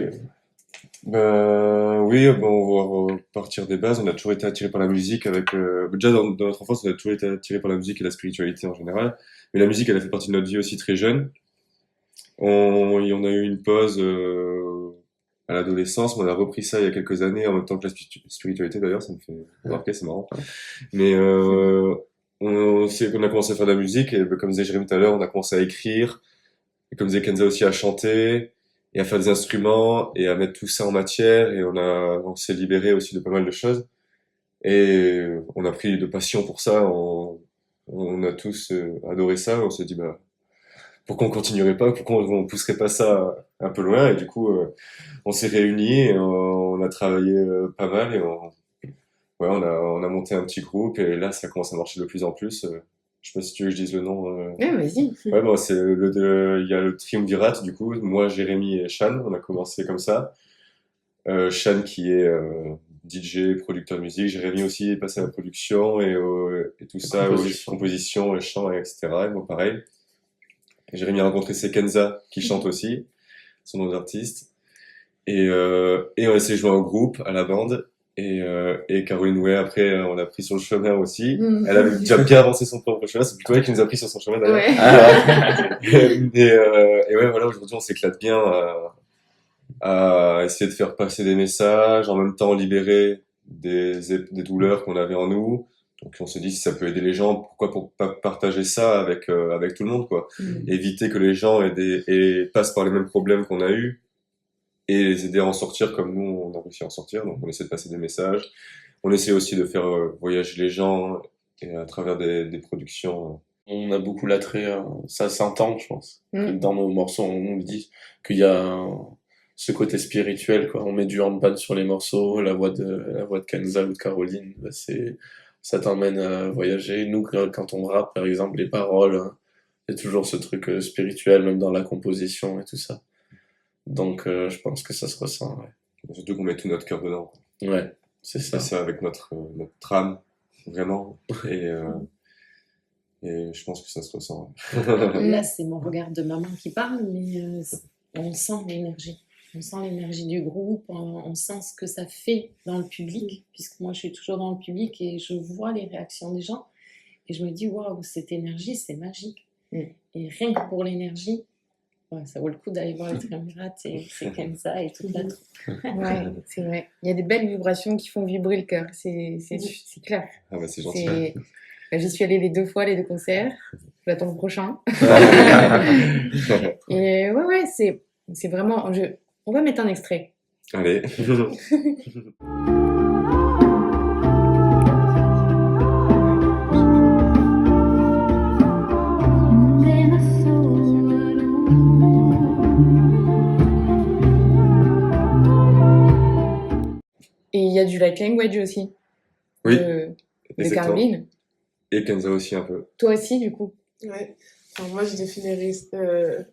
Oui, bon, on va repartir des bases. On a toujours été attiré par la musique déjà dans notre enfance, on a toujours été attiré par la musique et la spiritualité en général. Mais la musique, elle a fait partie de notre vie aussi très jeune. On a eu une pause, à l'adolescence, mais on a repris ça il y a quelques années en même temps que la spiritualité d'ailleurs, ça me fait remarquer, c'est marrant. Mais, on a commencé à faire de la musique et comme disait Jérémy tout à l'heure, on a commencé à écrire. Et comme disait Kenza aussi, à chanter et à faire des instruments et à mettre tout ça en matière et on s'est libéré aussi de pas mal de choses et on a pris de passion pour ça, on a tous adoré ça, on s'est dit bah pourquoi on continuerait pas, pourquoi on pousserait pas ça un peu loin et du coup on s'est réunis et on a travaillé pas mal et on a monté un petit groupe et là ça commence à marcher de plus en plus. Je sais pas si tu veux que je dise le nom. Ouais, vas-y. Ouais, bon, il y a le triumvirat, du coup, moi, Jérémy et Shan, on a commencé comme ça. Shan qui est DJ, producteur de musique, Jérémy aussi est passé à la production et tout ça, composition, chant, etc. Et moi, pareil. Et Jérémy a rencontré Kenza qui chante aussi, son nom d'artiste. Et on a essayé de jouer en groupe, à la bande. Et Caroline Way, après, on a pris sur le chemin aussi. Elle avait déjà bien avancé son propre chemin. C'est plutôt elle qui nous a pris sur son chemin d'ailleurs. Ouais. Et ouais, voilà, aujourd'hui, on s'éclate bien à essayer de faire passer des messages, en même temps libérer des douleurs qu'on avait en nous. Donc, on se dit, si ça peut aider les gens, pourquoi pas partager ça avec tout le monde, quoi. Éviter que les gens passent par les mêmes problèmes qu'on a eu. Et les aider à en sortir comme nous, on a réussi à en sortir. Donc, on essaie de passer des messages. On essaie aussi de faire voyager les gens et à travers des productions. On a beaucoup l'attrait, ça s'entend, je pense. Dans nos morceaux, on nous dit qu'il y a ce côté spirituel, quoi. On met du handpan sur les morceaux, la voix de Kenza ou de Caroline, bah, ça t'emmène à voyager. Nous, quand on rappe, par exemple, les paroles, il y a toujours ce truc spirituel, même dans la composition et tout ça. Donc, je pense que ça se ressent, ouais. Surtout qu'on met tout notre cœur dedans. Ouais, c'est ça. C'est ça avec notre âme, vraiment. Et je pense que ça se ressent. Là, c'est mon regard de maman qui parle, mais on sent l'énergie. On sent l'énergie du groupe, on sent ce que ça fait dans le public, puisque moi, je suis toujours dans le public et je vois les réactions des gens. Et je me dis, waouh, cette énergie, c'est magique. Et rien que pour l'énergie, ouais, ça vaut le coup d'aller voir le triumvirat et c'est Kenza et toute la troupe. Ouais, c'est vrai. Il y a des belles vibrations qui font vibrer le cœur, c'est clair. Ah bah c'est gentil. J'y suis allée les 2 fois, les 2 concerts. J'attends le prochain. Et ouais, c'est vraiment... On va mettre un extrait. Allez. Et il y a du light language aussi. Oui. De Caroline. Et Kenza aussi un peu. Toi aussi, du coup. Ouais. Alors moi, je définirais...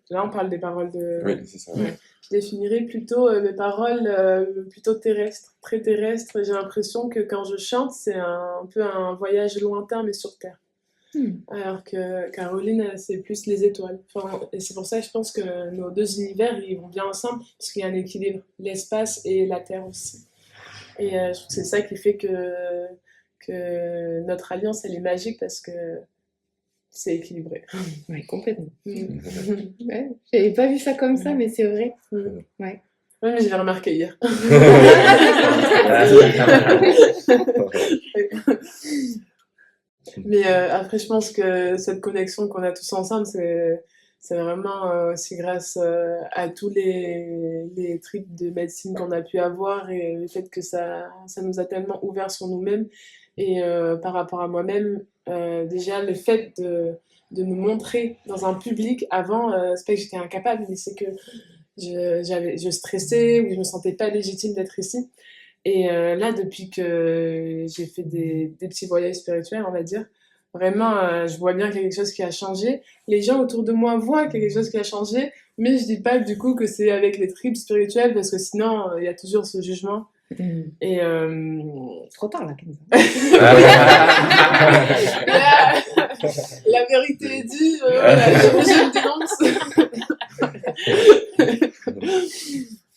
là, on parle des paroles de... Oui, c'est ça. Ouais. Je définirais plutôt mes paroles plutôt terrestres, très terrestres. J'ai l'impression que quand je chante, c'est un peu un voyage lointain, mais sur Terre. Alors que Caroline, c'est plus les étoiles. Enfin, et c'est pour ça que je pense que nos 2 univers, ils vont bien ensemble, parce qu'il y a un équilibre, l'espace et la Terre aussi. Et je trouve que c'est ça qui fait que notre alliance, elle est magique parce que c'est équilibré. Ouais, complètement. Mm. Ouais, j'avais pas vu ça comme ça, mais c'est vrai. Ouais. Ouais, mais je l'ai remarqué hier. Mais après, je pense que cette connexion qu'on a tous ensemble, c'est vraiment aussi grâce à tous les trips de médecine qu'on a pu avoir et le fait que ça nous a tellement ouvert sur nous-mêmes. Et par rapport à moi-même, déjà, le fait de me montrer dans un public, avant, c'est pas que j'étais incapable, mais c'est que je stressais ou je me sentais pas légitime d'être ici. Et là, depuis que j'ai fait des petits voyages spirituels, on va dire, vraiment, je vois bien qu'il y a quelque chose qui a changé. Les gens autour de moi voient qu'il y a quelque chose qui a changé, mais je dis pas du coup que c'est avec les tripes spirituelles, parce que sinon, il y a toujours ce jugement. Et Trop tard là, Kenza. la vérité est due, voilà, je dénonce.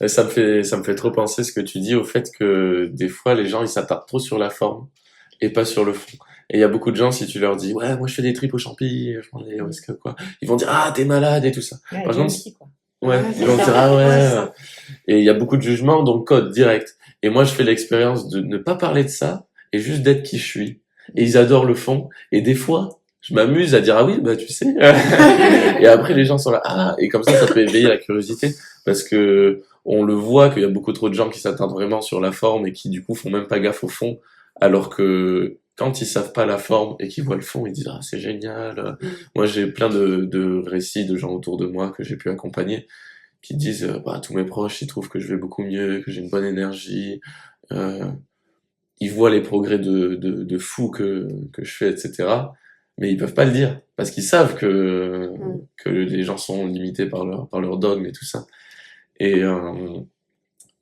Ça me fait trop penser ce que tu dis au fait que des fois les gens ils s'attardent trop sur la forme et pas sur le fond. Et il y a beaucoup de gens, si tu leur dis ouais moi je fais des tripes au champi, je prends des whisky quoi, ils vont dire ah t'es malade et tout ça. Ouais, Par exemple, aussi, quoi. ouais, Ouais, ils c'est vont ça. dire ah Ouais, c'est ouais. ça. Et il y a beaucoup de jugements donc code direct. Et moi je fais l'expérience de ne pas parler de ça et juste d'être qui je suis. Et ils adorent le fond. Et des fois je m'amuse à dire ah oui bah tu sais. Et après les gens sont là ah et comme ça peut éveiller la curiosité parce que on le voit qu'il y a beaucoup trop de gens qui s'attardent vraiment sur la forme et qui du coup font même pas gaffe au fond alors que quand ils savent pas la forme et qu'ils voient le fond ils disent ah c'est génial. Moi j'ai plein de récits de gens autour de moi que j'ai pu accompagner qui disent bah tous mes proches ils trouvent que je vais beaucoup mieux que j'ai une bonne énergie euh, ils voient les progrès de fou que je fais etc mais ils peuvent pas le dire parce qu'ils savent que les gens sont limités par leur dogme et tout ça et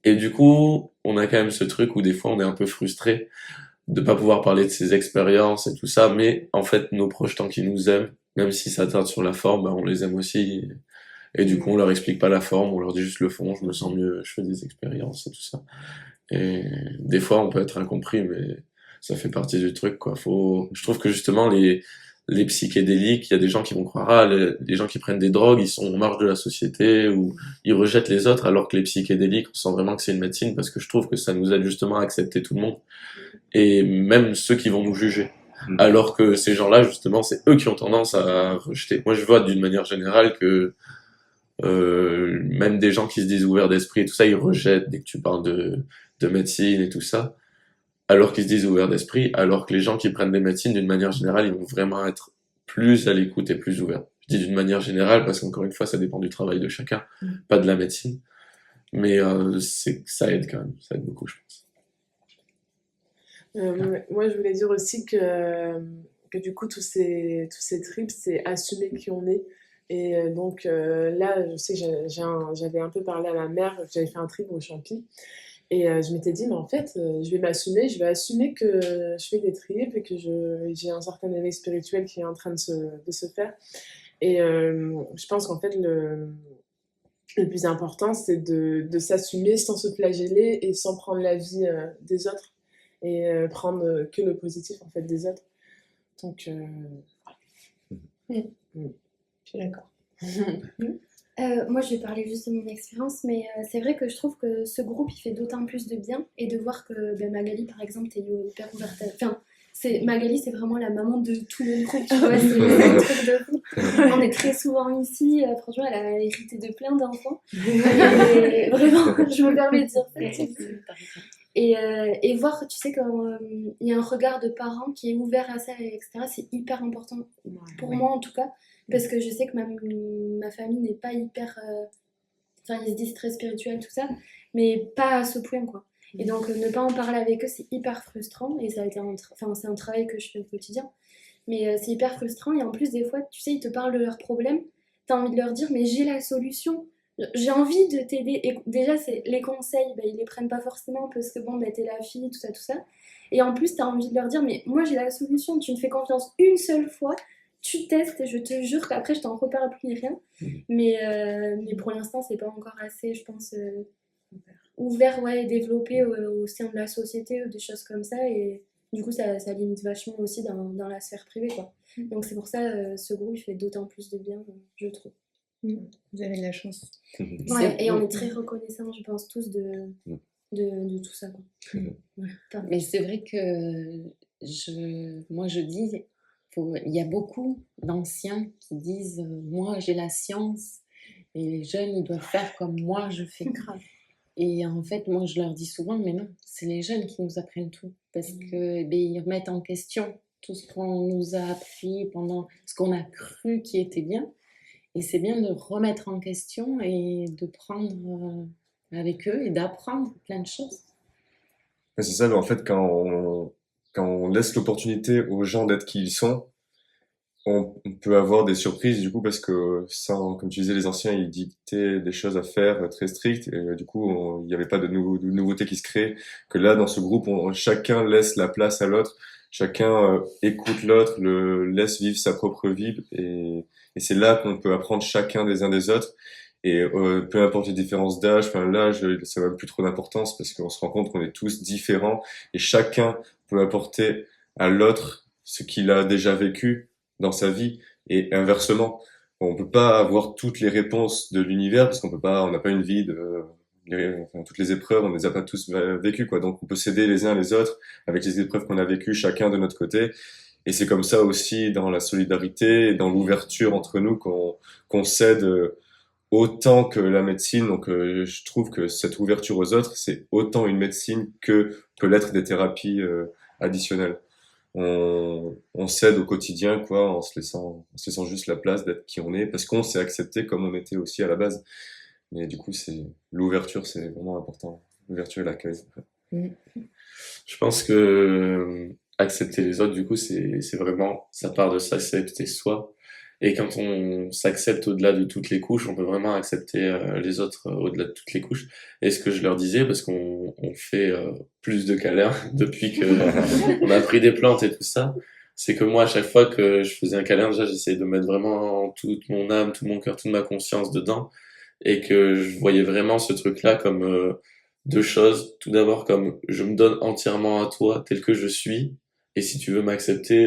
et du coup on a quand même ce truc où des fois on est un peu frustré de pas pouvoir parler de ses expériences et tout ça mais en fait nos proches tant qu'ils nous aiment même si ça tarde sur la forme bah, on les aime aussi et du coup on leur explique pas la forme on leur dit juste le fond je me sens mieux je fais des expériences et tout ça et des fois on peut être incompris mais ça fait partie du truc quoi je trouve que justement les psychédéliques, il y a des gens qui vont croire ah les gens qui prennent des drogues, ils sont en marge de la société ou ils rejettent les autres alors que les psychédéliques, on sent vraiment que c'est une médecine parce que je trouve que ça nous aide justement à accepter tout le monde et même ceux qui vont nous juger. Alors que ces gens-là justement, c'est eux qui ont tendance à rejeter. Moi je vois d'une manière générale que même des gens qui se disent ouverts d'esprit et tout ça, ils rejettent dès que tu parles de médecine et tout ça, alors qu'ils se disent ouverts d'esprit, alors que les gens qui prennent des médecines, d'une manière générale, ils vont vraiment être plus à l'écoute et plus ouverts. Je dis d'une manière générale parce qu'encore une fois, ça dépend du travail de chacun, pas de la médecine. Mais ça aide quand même, ça aide beaucoup, je pense. Moi, je voulais dire aussi que du coup, tous ces trips, c'est assumer qui on est. Et donc là, je sais que j'avais un peu parlé à ma mère, que j'avais fait un trip au Champi. Et je m'étais dit, mais en fait, je vais m'assumer, je vais assumer que je fais des trips et que j'ai un certain éveil spirituel qui est en train de se faire. Et je pense qu'en fait, le plus important, c'est de s'assumer sans se flageller et sans prendre la vie des autres et prendre que le positif en fait des autres. Donc, Je suis d'accord. Moi, je vais parler juste de mon expérience, mais c'est vrai que je trouve que ce groupe, il fait d'autant plus de bien. Et de voir que Magali, par exemple, t'es hyper ouverte Enfin, Magali, c'est vraiment la maman de tout le groupe, tu vois, c'est un truc de fou. On est très souvent ici, franchement, elle a hérité de plein d'enfants. Et vraiment, je me permets de dire ça. Et voir, tu sais, qu'il y a un regard de parents qui est ouvert à ça, etc., c'est hyper important, pour moi en tout cas. Parce que je sais que ma famille n'est pas hyper... Enfin, ils se disent très spirituels, tout ça, mais pas à ce point, quoi. Et donc, ne pas en parler avec eux, c'est hyper frustrant. Et ça a été c'est un travail que je fais au quotidien. Mais c'est hyper frustrant. Et en plus, des fois, tu sais, ils te parlent de leurs problèmes. T'as envie de leur dire, mais j'ai la solution. J'ai envie de t'aider. Et déjà, les conseils, ils les prennent pas forcément parce que bon, t'es la fille, tout ça. Et en plus, t'as envie de leur dire, mais moi, j'ai la solution. Tu me fais confiance une seule fois. Tu testes et je te jure qu'après je t'en reparle plus ni rien. Mais pour l'instant, c'est pas encore assez, je pense, ouvert, ouais, et développé au sein de la société ou des choses comme ça. Et du coup, ça limite vachement aussi dans la sphère privée, quoi. Donc c'est pour ça, ce groupe, il fait d'autant plus de bien, je trouve. Vous avez de la chance. Ouais, et on est très reconnaissants, je pense, tous de tout ça, quoi. Ouais, pardon. Mais c'est vrai que moi je dis, il y a beaucoup d'anciens qui disent moi j'ai la science et les jeunes ils doivent faire comme moi je fais. Grave. Et en fait, moi je leur dis souvent, mais non, c'est les jeunes qui nous apprennent tout parce que ils remettent en question tout ce qu'on nous a appris pendant ce qu'on a cru qui était bien. Et c'est bien de remettre en question et de prendre avec eux et d'apprendre plein de choses. Ouais, c'est ça, mais en fait, quand on laisse l'opportunité aux gens d'être qui ils sont, on peut avoir des surprises du coup parce que comme tu disais, les anciens ils dictaient des choses à faire très strictes et du coup il n'y avait pas de nouveautés qui se créent. Que là dans ce groupe, chacun laisse la place à l'autre, chacun écoute l'autre, le laisse vivre sa propre vie et c'est là qu'on peut apprendre chacun des uns des autres. Et peu importe les différences d'âge, enfin l'âge ça n'a même plus trop d'importance parce qu'on se rend compte qu'on est tous différents et chacun peut apporter à l'autre ce qu'il a déjà vécu dans sa vie et inversement. On peut pas avoir toutes les réponses de l'univers parce on n'a pas une vie toutes les épreuves, on les a pas tous vécues quoi. Donc on peut s'aider les uns les autres avec les épreuves qu'on a vécues chacun de notre côté. Et c'est comme ça aussi dans la solidarité et dans l'ouverture entre nous qu'on s'aide autant que la médecine. Donc je trouve que cette ouverture aux autres, c'est autant une médecine que peut l'être des thérapies additionnelles. On s'aide au quotidien quoi en se laissant juste la place d'être qui on est parce qu'on s'est accepté comme on était aussi à la base. Mais du coup c'est l'ouverture, c'est vraiment important, l'ouverture et l'accueil. Je pense que accepter les autres, du coup, c'est vraiment, ça part de s'accepter soi. Et quand on s'accepte au-delà de toutes les couches, on peut vraiment accepter les autres au-delà de toutes les couches. Et ce que je leur disais, parce qu'on fait plus de câlins depuis que on a pris des plantes et tout ça, c'est que moi, à chaque fois que je faisais un câlin, déjà, j'essayais de mettre vraiment toute mon âme, tout mon cœur, toute ma conscience dedans. Et que je voyais vraiment ce truc-là comme deux choses. Tout d'abord, comme je me donne entièrement à toi tel que je suis. Et si tu veux m'accepter,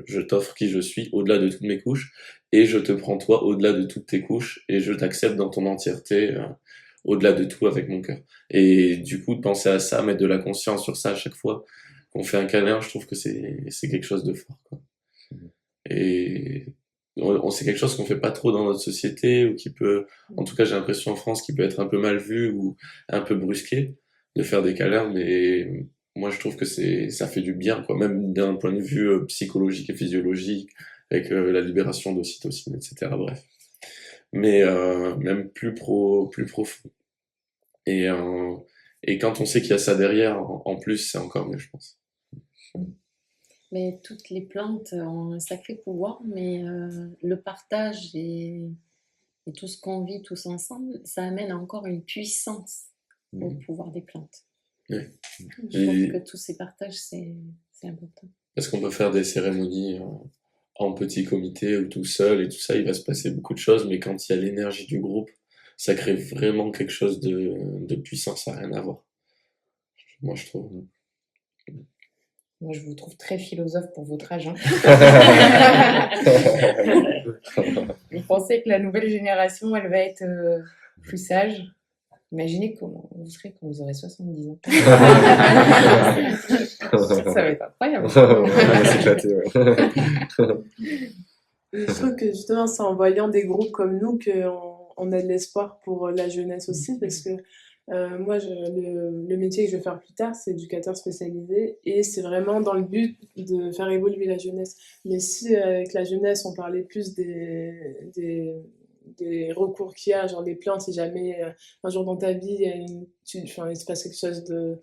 je t'offre qui je suis au-delà de toutes mes couches. Et je te prends toi au-delà de toutes tes couches. Et je t'accepte dans ton entièreté, au-delà de tout avec mon cœur. Et du coup, de penser à ça, mettre de la conscience sur ça à chaque fois qu'on fait un câlin, je trouve que c'est quelque chose de fort, quoi. Et c'est quelque chose qu'on fait pas trop dans notre société ou qui peut, en tout cas j'ai l'impression en France, qui peut être un peu mal vu ou un peu brusqué de faire des câlins, mais moi je trouve que ça fait du bien quoi, même d'un point de vue psychologique et physiologique avec la libération d'ocytocine, etc. Bref, mais même plus profond et et quand on sait qu'il y a ça derrière, en plus c'est encore mieux je pense. Mais toutes les plantes ont un sacré pouvoir, mais le partage et tout ce qu'on vit tous ensemble, ça amène encore une puissance au pouvoir des plantes. Oui. Je trouve que tous ces partages, c'est important. Parce qu'on peut faire des cérémonies en petit comité ou tout seul et tout ça, il va se passer beaucoup de choses, mais quand il y a l'énergie du groupe, ça crée vraiment quelque chose de puissant, ça n'a rien à voir. Moi, je trouve. Moi, je vous trouve très philosophe pour votre âge. Hein. Vous pensez que la nouvelle génération, elle va être plus sage? Imaginez comment vous serez quand vous aurez 70 ans. Ça va être incroyable. On va s'éclater, ouais. Et je trouve que justement, c'est en voyant des groupes comme nous qu'on a de l'espoir pour la jeunesse aussi, parce que moi, le métier que je vais faire plus tard, c'est éducateur spécialisé, et c'est vraiment dans le but de faire évoluer la jeunesse. Mais si avec la jeunesse, on parlait plus des recours qu'il y a, genre les plantes, si jamais un jour dans ta vie, il se passe quelque chose de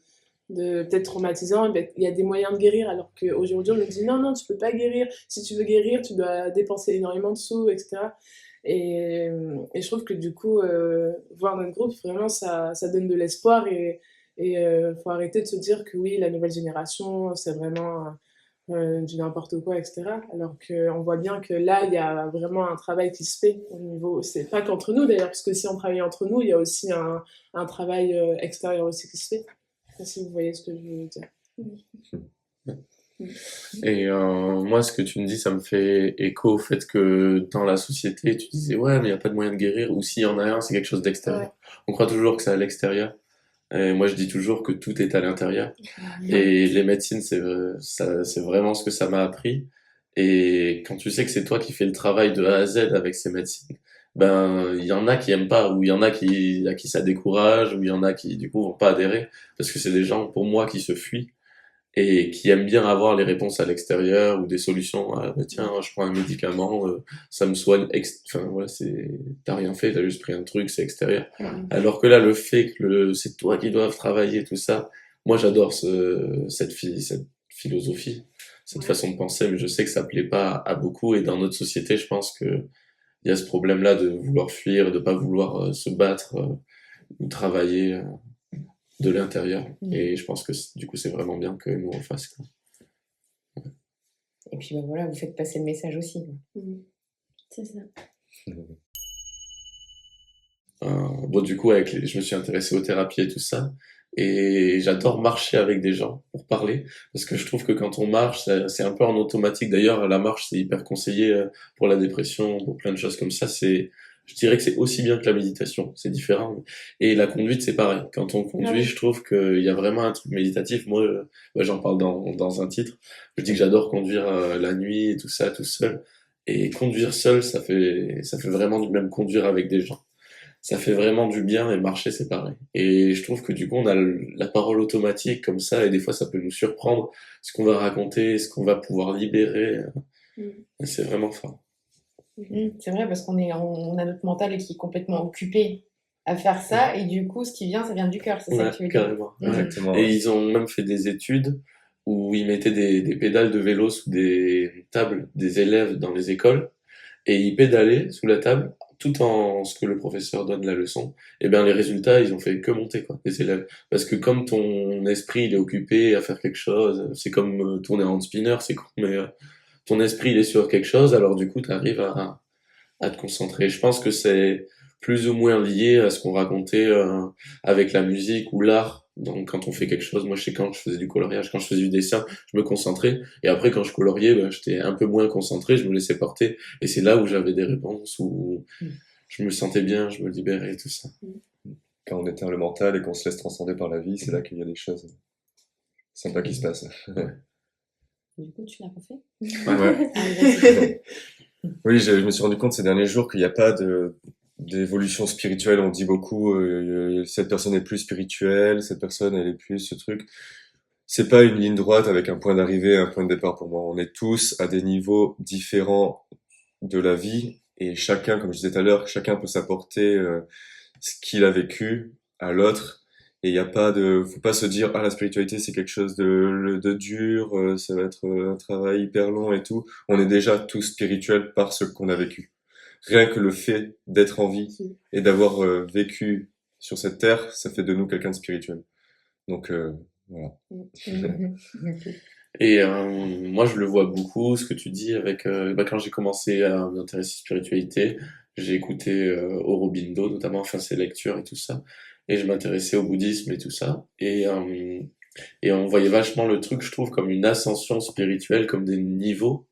peut-être traumatisant, ben, il y a des moyens de guérir, alors qu'aujourd'hui, on nous dit non, tu peux pas guérir. Si tu veux guérir, tu dois dépenser énormément de sous, etc. Et je trouve que du coup, voir notre groupe, vraiment, ça donne de l'espoir et faut arrêter de se dire que oui, la nouvelle génération, c'est vraiment du n'importe quoi, etc. Alors qu'on voit bien que là, il y a vraiment un travail qui se fait au niveau, c'est pas qu'entre nous d'ailleurs, parce que si on travaille entre nous, il y a aussi un travail extérieur aussi qui se fait. Je sais pas si vous voyez ce que je veux dire. Et moi, ce que tu me dis, ça me fait écho au fait que dans la société, tu disais, ouais, mais il n'y a pas de moyen de guérir, ou s'il y en a un, c'est quelque chose d'extérieur. Ouais. On croit toujours que c'est à l'extérieur. Et moi, je dis toujours que tout est à l'intérieur. Et les médecines, c'est vraiment ce que ça m'a appris. Et quand tu sais que c'est toi qui fais le travail de A à Z avec ces médecines, ben, il y en a qui aiment pas, ou il y en a à qui ça décourage, ou il y en a qui, du coup, vont pas adhérer, parce que c'est des gens, pour moi, qui se fuient et qui aiment bien avoir les réponses à l'extérieur ou des solutions. Ah, bah, tiens, je prends un médicament, ça me soigne. Enfin, voilà, t'as rien fait, t'as juste pris un truc, c'est extérieur. Alors que là, le fait que c'est toi qui dois travailler tout ça, moi, j'adore cette philosophie, cette façon de penser, mais je sais que ça plaît pas à beaucoup. Et dans notre société, je pense que il y a ce problème-là de vouloir fuir, de pas vouloir se battre ou travailler de l'intérieur. Et je pense que du coup, c'est vraiment bien que nous on le fasse, quoi. Et puis ben voilà, vous faites passer le message aussi. C'est ça. Bon, du coup, je me suis intéressé aux thérapies et tout ça. Et j'adore marcher avec des gens pour parler. Parce que je trouve que quand on marche, c'est un peu en automatique. D'ailleurs, la marche, c'est hyper conseillé pour la dépression, pour plein de choses comme ça. Je dirais que c'est aussi bien que la méditation. C'est différent. Et la conduite, c'est pareil. Quand on conduit, je trouve qu'il y a vraiment un truc méditatif. Moi, j'en parle dans un titre. Je dis que j'adore conduire la nuit et tout ça, tout seul. Et conduire seul, ça fait vraiment du même conduire avec des gens. Ça fait vraiment du bien et marcher, c'est pareil. Et je trouve que du coup, on a la parole automatique comme ça et des fois, ça peut nous surprendre ce qu'on va raconter, ce qu'on va pouvoir libérer. Et c'est vraiment fort. C'est vrai, parce on a notre mental qui est complètement occupé à faire ça, et du coup, ce qui vient, ça vient du cœur, c'est ça Ouais, que tu veux dire. carrément. Exactement. Et ils ont même fait des études où ils mettaient des pédales de vélo sous des tables des élèves dans les écoles et ils pédalaient sous la table tout en ce que le professeur donne la leçon. Et bien les résultats, ils ont fait que monter, quoi, les élèves. Parce que comme ton esprit il est occupé à faire quelque chose, c'est comme tourner en spinner, c'est con, mais ton esprit il est sur quelque chose, alors du coup tu arrives à te concentrer. Je pense que c'est plus ou moins lié à ce qu'on racontait avec la musique ou l'art. Donc quand on fait quelque chose, moi je sais quand je faisais du coloriage, quand je faisais du dessin, je me concentrais. Et après quand je coloriais, ben, j'étais un peu moins concentré, je me laissais porter. Et c'est là où j'avais des réponses, où je me sentais bien, je me libérais et tout ça. Quand on éteint le mental et qu'on se laisse transcender par la vie, c'est là qu'il y a des choses sympas qui se passent. Du coup, tu l'as refait? Ouais. Oui, je me suis rendu compte ces derniers jours qu'il n'y a pas d'évolution spirituelle. On dit beaucoup, cette personne est plus spirituelle, cette personne elle est plus ce truc. C'est pas une ligne droite avec un point d'arrivée et un point de départ pour moi. On est tous à des niveaux différents de la vie et chacun, comme je disais tout à l'heure, chacun peut s'apporter ce qu'il a vécu à l'autre. Et il y a pas faut pas se dire, ah, la spiritualité, c'est quelque chose de dur, ça va être un travail hyper long et tout. On est déjà tous spirituels par ce qu'on a vécu. Rien que le fait d'être en vie et d'avoir vécu sur cette terre, ça fait de nous quelqu'un de spirituel. Donc, voilà. Et moi, je le vois beaucoup, ce que tu dis avec... quand j'ai commencé à m'intéresser à la spiritualité, j'ai écouté Aurobindo, notamment, enfin, ses lectures et tout ça. Et je m'intéressais au bouddhisme et tout ça. Et on voyait vachement le truc, je trouve, comme une ascension spirituelle, comme des niveaux.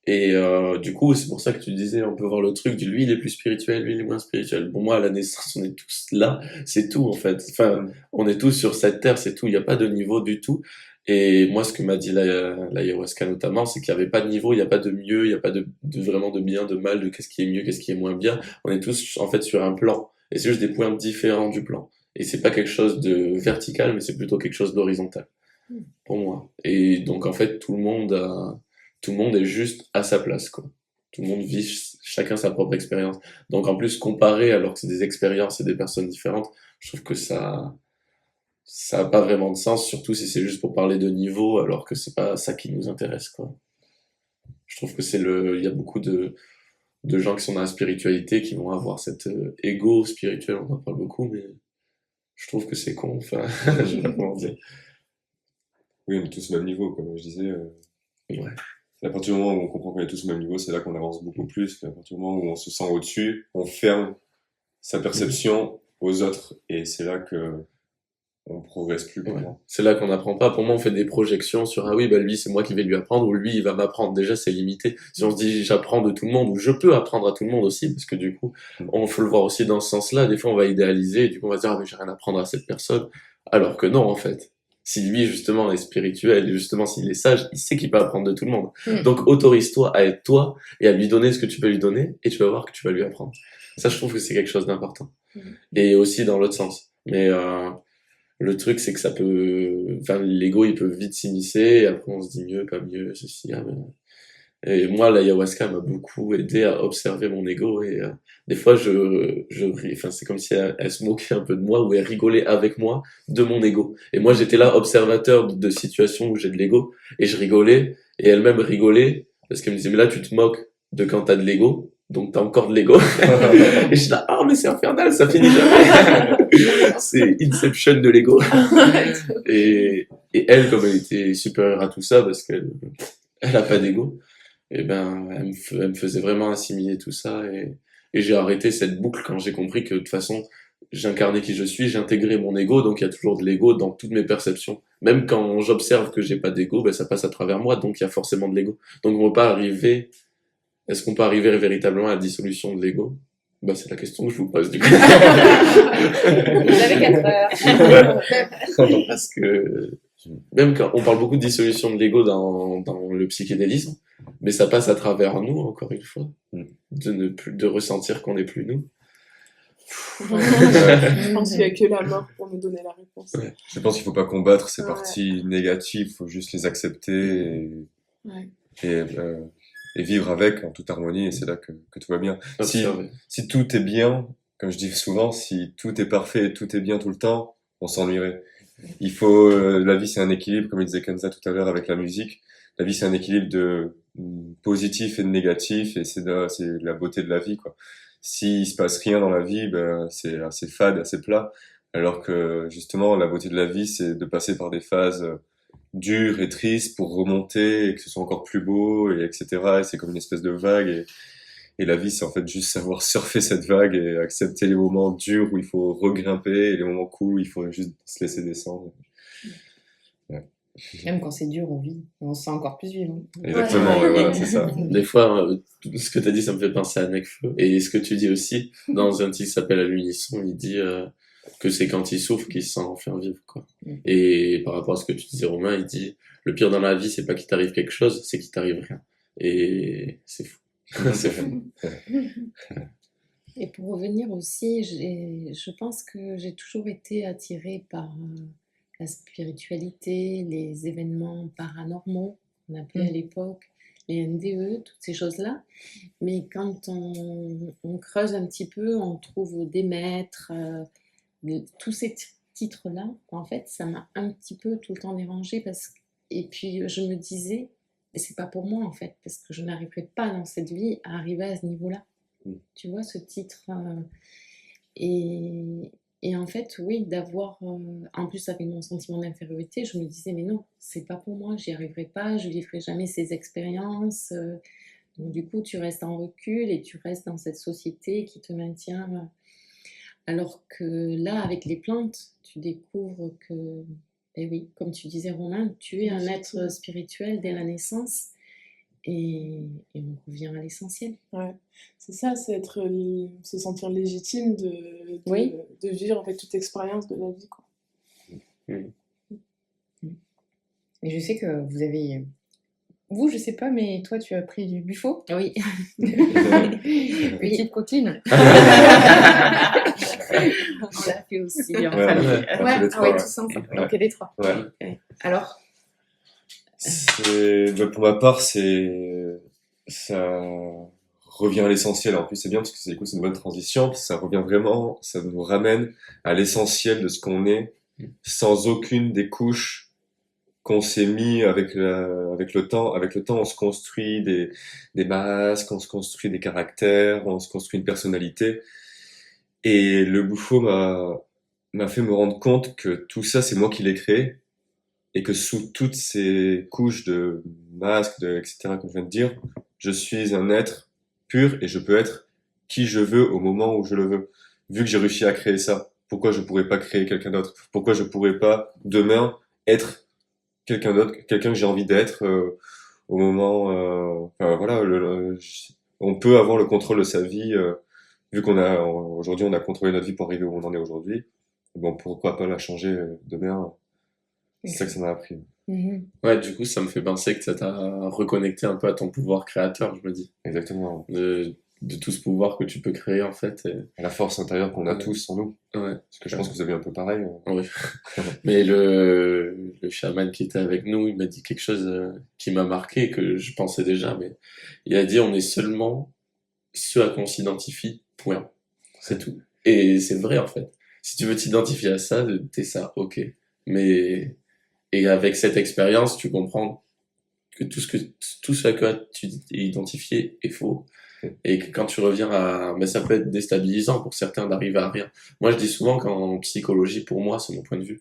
Et du coup, c'est pour ça que tu disais, on peut voir le truc du lui, il est plus spirituel, lui, il est moins spirituel. Pour moi, à la naissance, on est tous là, c'est tout en fait. Enfin, on est tous sur cette terre, c'est tout. Il n'y a pas de niveau du tout. Et moi, ce que m'a dit l'ayahuasca notamment, c'est qu'il n'y avait pas de niveau, il n'y a pas de mieux, il n'y a pas vraiment de bien, de mal, de qu'est-ce qui est mieux, qu'est-ce qui est moins bien. On est tous en fait sur un plan. Et c'est juste des points différents du plan. Et c'est pas quelque chose de vertical, mais c'est plutôt quelque chose d'horizontal. Pour moi. Et donc, en fait, tout le monde est juste à sa place, quoi. Tout le monde vit chacun sa propre expérience. Donc, en plus, comparer alors que c'est des expériences et des personnes différentes, je trouve que ça a pas vraiment de sens, surtout si c'est juste pour parler de niveau, alors que c'est pas ça qui nous intéresse, quoi. Je trouve que il y a beaucoup de gens qui sont dans la spiritualité qui vont avoir cet ego spirituel, on en parle beaucoup, mais je trouve que c'est con, enfin, je sais pas comment dire. Oui, on est tous au même niveau, comme je disais. Ouais. À partir du moment où on comprend qu'on est tous au même niveau, c'est là qu'on avance beaucoup plus. À partir du moment où on se sent au-dessus, on ferme sa perception aux autres, et c'est là que on progresse plus pour Ouais. moi. C'est là qu'on n'apprend pas. Pour moi, on fait des projections sur ah oui, bah lui, c'est moi qui vais lui apprendre, ou lui, il va m'apprendre. Déjà, c'est limité. Si on se dit j'apprends de tout le monde, ou je peux apprendre à tout le monde aussi, parce que du coup, on faut le voir aussi dans ce sens-là. Des fois, on va idéaliser, et du coup, on va se dire ah mais j'ai rien à apprendre à cette personne, alors que non, en fait. Si lui, justement, est spirituel, et justement, s'il est sage, il sait qu'il peut apprendre de tout le monde. Donc, autorise-toi à être toi, et à lui donner ce que tu peux lui donner, et tu vas voir que tu vas lui apprendre. Ça, je trouve que c'est quelque chose d'important. Et aussi dans l'autre sens. Mais, le truc, c'est que ça peut, enfin, l'ego, il peut vite s'immiscer, et après, on se dit mieux, pas mieux, ceci, ah, et moi, l'ayahuasca m'a beaucoup aidé à observer mon ego, et des fois, je ris, enfin, c'est comme si elle se moquait un peu de moi, ou elle rigolait avec moi de mon ego. Et moi, j'étais là, observateur de situations où j'ai de l'ego, et je rigolais, et elle-même rigolait, parce qu'elle me disait, mais là, tu te moques de quand t'as de l'ego, donc t'as encore de l'ego. Et je suis là, ah, mais c'est infernal, ça finit jamais. C'est Inception de l'ego. Et elle, comme elle était supérieure à tout ça, parce elle a pas d'ego, et ben, elle me faisait vraiment assimiler tout ça, et j'ai arrêté cette boucle quand j'ai compris que de toute façon, j'incarnais qui je suis, j'intégrais mon ego, donc il y a toujours de l'ego dans toutes mes perceptions. Même quand j'observe que j'ai pas d'ego, ben ça passe à travers moi, donc il y a forcément de l'ego. Donc on peut pas arriver, est-ce qu'on peut arriver véritablement à la dissolution de l'ego? Bah, c'est la question que je vous pose, du coup. Vous avez 4 heures. Parce que, même quand on parle beaucoup de dissolution de l'ego dans le psychédélisme, mais ça passe à travers nous, encore une fois. De ne plus, de ressentir qu'on n'est plus nous. Je pense qu'il n'y a que la mort pour nous donner la réponse. Ouais. Je pense qu'il faut pas combattre ces Ouais. parties négatives, il faut juste les accepter Ouais. et vivre avec en toute harmonie, et c'est là que tout va bien. Observer. Si tout est bien, comme je dis souvent, si tout est parfait et tout est bien tout le temps, on s'ennuierait. Il faut, la vie c'est un équilibre, comme il disait Kenza tout à l'heure avec la musique. La vie c'est un équilibre de positif et de négatif, et c'est la beauté de la vie, quoi. S'il se passe rien dans la vie, ben, c'est assez fade, assez plat. Alors que, justement, la beauté de la vie, c'est de passer par des phases dures et tristes pour remonter et que ce soit encore plus beau, et etc. Et c'est comme une espèce de vague, et la vie, c'est en fait juste savoir surfer cette vague et accepter les moments durs où il faut regrimper, et les moments cool où il faut juste se laisser descendre. Ouais. Même quand c'est dur, on vit. On se sent encore plus vivant. Exactement, ouais, voilà, c'est ça. Des fois, ce que tu as dit, ça me fait penser à Nekfeu. Et ce que tu dis aussi, dans un titre qui s'appelle À l'unisson, il dit que c'est quand il souffre qu'il se sent enfin vivre, quoi. Et par rapport à ce que tu disais, Romain, il dit le pire dans la vie, c'est pas qu'il t'arrive quelque chose, c'est qu'il t'arrive rien. Et c'est fou. C'est fou. Et pour revenir aussi, je pense que j'ai toujours été attirée par la spiritualité, les événements paranormaux, qu'on appelait à l'époque les NDE, toutes ces choses-là. Mais quand on creuse un petit peu, on trouve des maîtres, tous ces titres-là, en fait, ça m'a un petit peu tout le temps dérangée. Et puis je me disais, et c'est pas pour moi en fait, parce que je n'arriverai pas dans cette vie à arriver à ce niveau-là. Tu vois, ce titre. Et en fait, oui, d'avoir, en plus avec mon sentiment d'infériorité, je me disais, mais non, c'est pas pour moi, j'y arriverai pas, je vivrai jamais ces expériences. Donc du coup, tu restes en recul et tu restes dans cette société qui te maintient. Alors que là, avec les plantes, tu découvres que, eh oui, comme tu disais Romain, tu es un être spirituel dès la naissance. Et on revient à l'essentiel. Ouais, c'est ça, c'est se sentir légitime de vivre en fait toute expérience de la vie, quoi. Mais je sais que vous avez... Vous, je sais pas, mais toi, tu as pris du buffo. Oui. Petite coquine. On l'a fait aussi. Ouais, ouais, tous ensemble. Ouais. Donc, les trois. Ouais. Alors, Pour ma part, ça revient à l'essentiel. En plus, c'est bien parce que c'est une bonne transition, parce que ça revient vraiment, ça nous ramène à l'essentiel de ce qu'on est, sans aucune des couches qu'on s'est mis avec le temps. Avec le temps, on se construit des masques, on se construit des caractères, on se construit une personnalité. Et le Bouffo m'a fait me rendre compte que tout ça, c'est moi qui l'ai créé. et que sous toutes ces couches de masques, etc., comme je viens de dire, je suis un être pur et je peux être qui je veux au moment où je le veux. Vu que j'ai réussi à créer ça, pourquoi je pourrais pas créer quelqu'un d'autre? Pourquoi je pourrais pas demain être quelqu'un d'autre, quelqu'un que j'ai envie d'être au moment, enfin, voilà, on peut avoir le contrôle de sa vie, vu aujourd'hui on a contrôlé notre vie pour arriver où on en est aujourd'hui. Bon, pourquoi pas la changer demain? C'est ça que ça m'a appris. Ouais, du coup, ça me fait penser que ça t'a reconnecté un peu à ton pouvoir créateur, je me dis. Exactement. De tout ce pouvoir que tu peux créer, en fait. À la force intérieure qu'on a tous en nous. Ouais. Parce que je pense que vous avez un peu pareil. Oui. Mais le chaman qui était avec nous, il m'a dit quelque chose qui m'a marqué, que je pensais déjà, mais il a dit on est seulement ceux à quoi on s'identifie, point. C'est tout. Et c'est vrai, en fait. Si tu veux t'identifier à ça, t'es ça, ok. Mais, et avec cette expérience, tu comprends que tout ce à quoi tu es identifié est faux. Et que quand tu reviens mais ça peut être déstabilisant pour certains d'arriver à rien. Moi, je dis souvent qu'en psychologie, pour moi, c'est mon point de vue,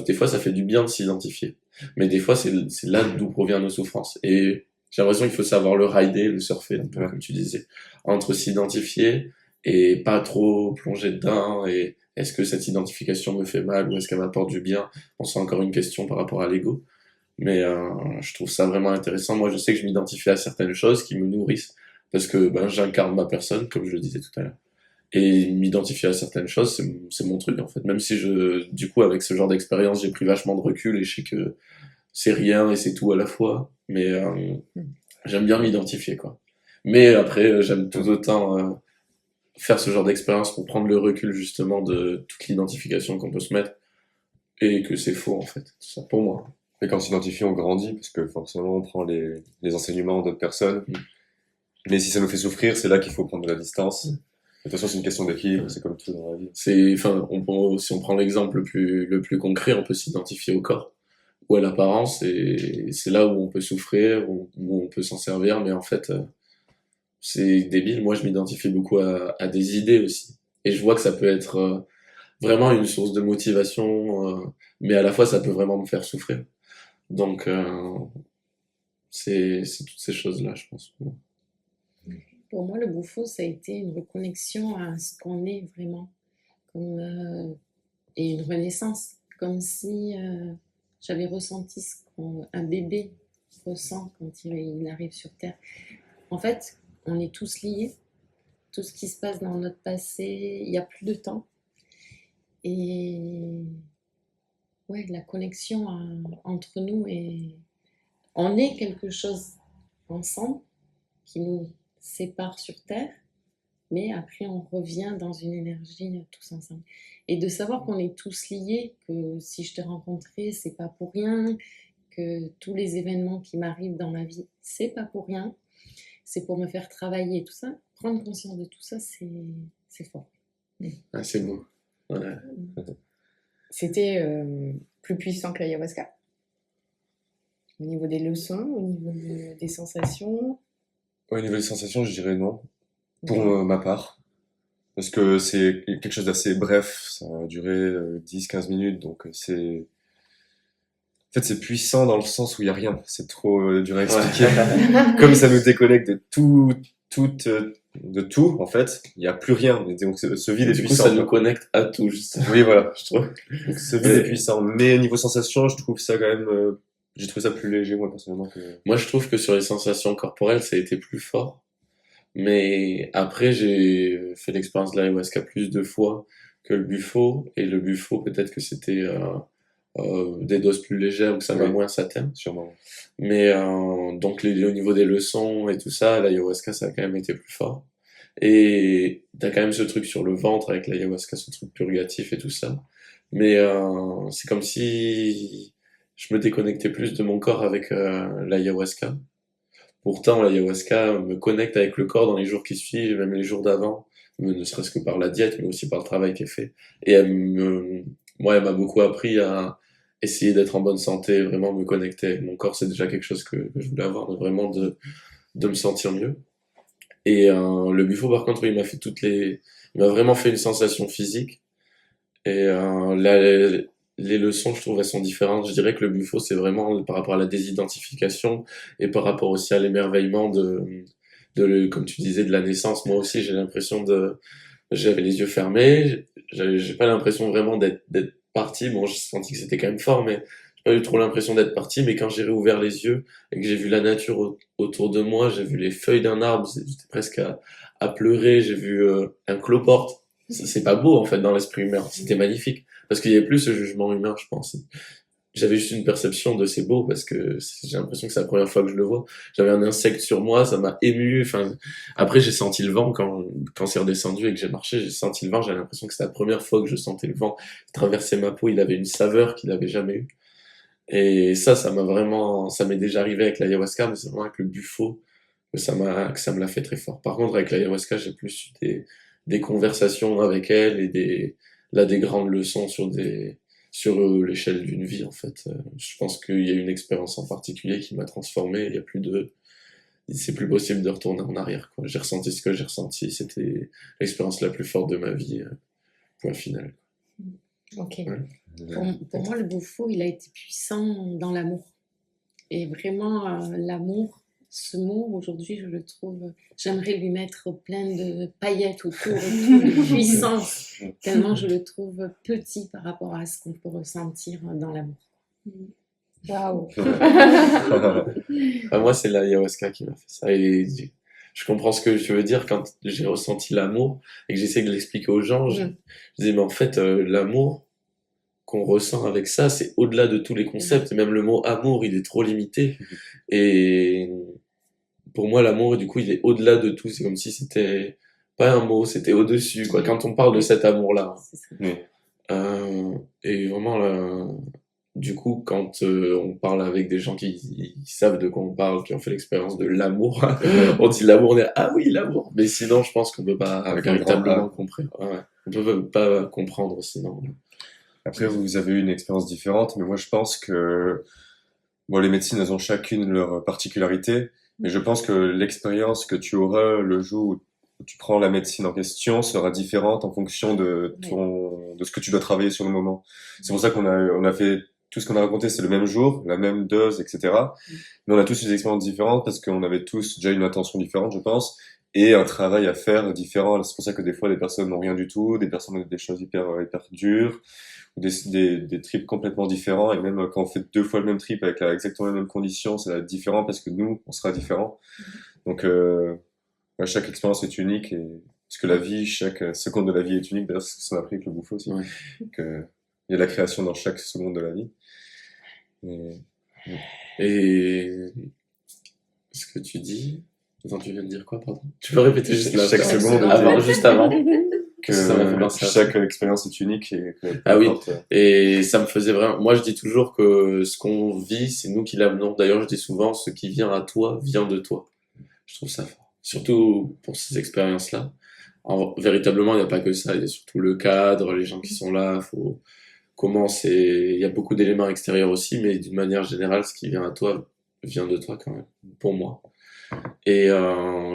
des fois, ça fait du bien de s'identifier. Mais des fois, c'est là d'où provient nos souffrances. Et j'ai l'impression qu'il faut savoir le rider, le surfer, un peu, comme tu disais. Entre s'identifier et pas trop plonger dedans, et est-ce que cette identification me fait mal ou est-ce qu'elle m'apporte du bien? Bon, c'est encore une question par rapport à l'ego. Mais je trouve ça vraiment intéressant. Moi, je sais que je m'identifie à certaines choses qui me nourrissent parce que ben, j'incarne ma personne, comme je le disais tout à l'heure. Et m'identifier à certaines choses, c'est mon truc, en fait. Même si du coup, avec ce genre d'expérience, j'ai pris vachement de recul et je sais que c'est rien et c'est tout à la fois. Mais j'aime bien m'identifier, quoi. Mais après, j'aime tout autant faire ce genre d'expérience pour prendre le recul, justement, de toute l'identification qu'on peut se mettre et que c'est faux, en fait. Tout ça, pour moi. Et quand on s'identifie, on grandit, parce que forcément, on prend les enseignements d'autres personnes. Mais si ça nous fait souffrir, c'est là qu'il faut prendre de la distance. De toute façon, c'est une question d'équilibre, c'est comme tout dans la vie. Si on prend l'exemple le plus concret, on peut s'identifier au corps ou à l'apparence, et c'est là où on peut souffrir, où on peut s'en servir, mais en fait, c'est débile. Moi, je m'identifie beaucoup à des idées aussi. Et je vois que ça peut être vraiment une source de motivation, mais à la fois, ça peut vraiment me faire souffrir. Donc, c'est toutes ces choses-là, je pense. Pour moi, le Bouffo, ça a été une reconnexion à ce qu'on est vraiment, et une renaissance, comme si j'avais ressenti ce qu'un bébé ressent quand il arrive sur Terre. En fait, on est tous liés, tout ce qui se passe dans notre passé, il n'y a plus de temps. Et ouais, la connexion entre nous, on est quelque chose ensemble qui nous sépare sur Terre, mais après on revient dans une énergie tous ensemble. Et de savoir qu'on est tous liés, que si je t'ai rencontré, c'est pas pour rien, que tous les événements qui m'arrivent dans ma vie, c'est pas pour rien, c'est pour me faire travailler, tout ça. Prendre conscience de tout ça, c'est fort. Ah, c'est beau. Ouais. C'était plus puissant que l'ayahuasca au niveau des leçons, au niveau des sensations. Au niveau des sensations, je dirais non. Pour ma part. Parce que c'est quelque chose d'assez bref. Ça a duré 10-15 minutes. Donc c'est... En fait, c'est puissant dans le sens où il n'y a rien. C'est trop dur à expliquer. Ouais. Comme ça nous déconnecte de tout, en fait. Il n'y a plus rien. Et donc ce vide est puissant. Du coup, ça nous connecte à tout, justement. Oui, voilà, je trouve. Donc, ce vide est puissant. Mais niveau sensation, je trouve ça quand même... j'ai trouvé ça plus léger, moi, personnellement. Moi, je trouve que sur les sensations corporelles, ça a été plus fort. Mais après, j'ai fait l'expérience de l'ayahuasca plus de fois que le Bufo. Et le Bufo, peut-être que c'était des doses plus légères ou que ça va moins à terme. Sûrement. Mais donc, au niveau des leçons et tout ça, l'ayahuasca, ça a quand même été plus fort. Et t'as quand même ce truc sur le ventre avec l'ayahuasca, ce truc purgatif et tout ça. Mais c'est comme si je me déconnectais plus de mon corps avec l'ayahuasca. Pourtant, l'ayahuasca me connecte avec le corps dans les jours qui suivent, même les jours d'avant, ne serait-ce que par la diète, mais aussi par le travail qui est fait. Et elle m'a beaucoup appris à essayer d'être en bonne santé, vraiment me connecter avec mon corps. C'est déjà quelque chose que je voulais avoir, mais vraiment de me sentir mieux. Et le Bufo, par contre, il m'a vraiment fait une sensation physique. Et les leçons, je trouve, elles sont différentes. Je dirais que le Buffo, c'est vraiment par rapport à la désidentification et par rapport aussi à l'émerveillement comme tu disais, de la naissance. Moi aussi, j'ai l'impression j'avais les yeux fermés, j'ai pas l'impression vraiment d'être parti. Bon, j'ai senti que c'était quand même fort, mais j'ai pas eu trop l'impression d'être parti. Mais quand j'ai réouvert les yeux et que j'ai vu la nature autour de moi, j'ai vu les feuilles d'un arbre, j'étais presque à pleurer. J'ai vu un cloporte. C'est pas beau en fait dans l'esprit humain. C'était magnifique parce qu'il y avait plus ce jugement humain, je pense. J'avais juste une perception de c'est beau parce que j'ai l'impression que c'est la première fois que je le vois. J'avais un insecte sur moi, ça m'a ému. Enfin, après j'ai senti le vent quand c'est redescendu et que j'ai marché, j'ai senti le vent. J'avais l'impression que c'était la première fois que je sentais le vent traverser ma peau. Il avait une saveur qu'il n'avait jamais eue. Et ça m'a vraiment, ça m'est déjà arrivé avec l'ayahuasca, mais c'est vraiment avec le buffo que ça me l'a fait très fort. Par contre, avec l'ayahuasca, j'ai plus eu des conversations avec elle et des grandes leçons sur l'échelle d'une vie, en fait. Je pense qu'il y a une expérience en particulier qui m'a transformé. C'est plus possible de retourner en arrière, quoi. J'ai ressenti ce que j'ai ressenti. C'était l'expérience la plus forte de ma vie. Point final. Ok. Ouais. Pour moi, le Buffo, il a été puissant dans l'amour. Et vraiment, l'amour, ce mot, aujourd'hui, je le trouve, j'aimerais lui mettre plein de paillettes autour, de puissance, tellement je le trouve petit par rapport à ce qu'on peut ressentir dans l'amour. Waouh. Moi, c'est l'ayahuasca qui m'a fait ça. Et je comprends ce que tu veux dire quand j'ai ressenti l'amour et que j'essaie de l'expliquer aux gens. Je disais, mais en fait, l'amour qu'on ressent avec ça, c'est au-delà de tous les concepts. Même le mot amour, il est trop limité. Et pour moi, l'amour, du coup, il est au-delà de tout. C'est comme si c'était pas un mot, c'était au-dessus, quoi. Quand on parle de cet amour-là. C'est ça. Et vraiment, là, du coup, quand on parle avec des gens qui savent de quoi on parle, qui ont fait l'expérience de l'amour, on dit l'amour, on est ah oui, l'amour. Mais sinon, je pense qu'on peut pas Avec un véritablement grand A. comprendre. Ouais. On peut pas comprendre sinon. Après, vous avez eu une expérience différente, mais moi je pense que bon, les médecines, elles ont chacune leur particularité, mais je pense que l'expérience que tu auras le jour où tu prends la médecine en question sera différente en fonction de de ce que tu dois travailler sur le moment. C'est pour ça on a fait tout ce qu'on a raconté, c'est le même jour, la même dose, etc. Mais on a tous eu des expériences différentes parce qu'on avait tous déjà une intention différente, je pense, et un travail à faire différent. C'est pour ça que des fois, des personnes n'ont rien du tout, des personnes ont des choses hyper dures, ou des trips complètement différents. Et même quand on fait 2 fois le même trip avec exactement les mêmes conditions, ça va être différent parce que nous, on sera différents. Donc, ouais, chaque expérience est unique et parce que la vie, chaque seconde de la vie est unique. D'ailleurs, c'est ce qu'on a appris avec le Buffo aussi. Ouais. Que il y a de la création dans chaque seconde de la vie. Et ce que tu dis. Attends, tu viens de dire quoi, pardon? Tu peux répéter juste Chaque seconde juste avant. que Ça m'a fait penser à ça. chaque expérience est unique et que Ah oui. n'importe, Et ça me faisait vraiment. Moi, je dis toujours que ce qu'on vit, c'est nous qui l'amenons. D'ailleurs, je dis souvent, ce qui vient à toi vient de toi. Je trouve ça fort. Surtout pour ces expériences-là. Véritablement, il n'y a pas que ça. Il y a surtout le cadre, les gens qui sont là. Il y a beaucoup d'éléments extérieurs aussi, mais d'une manière générale, ce qui vient à toi vient de toi quand même. Pour moi. Et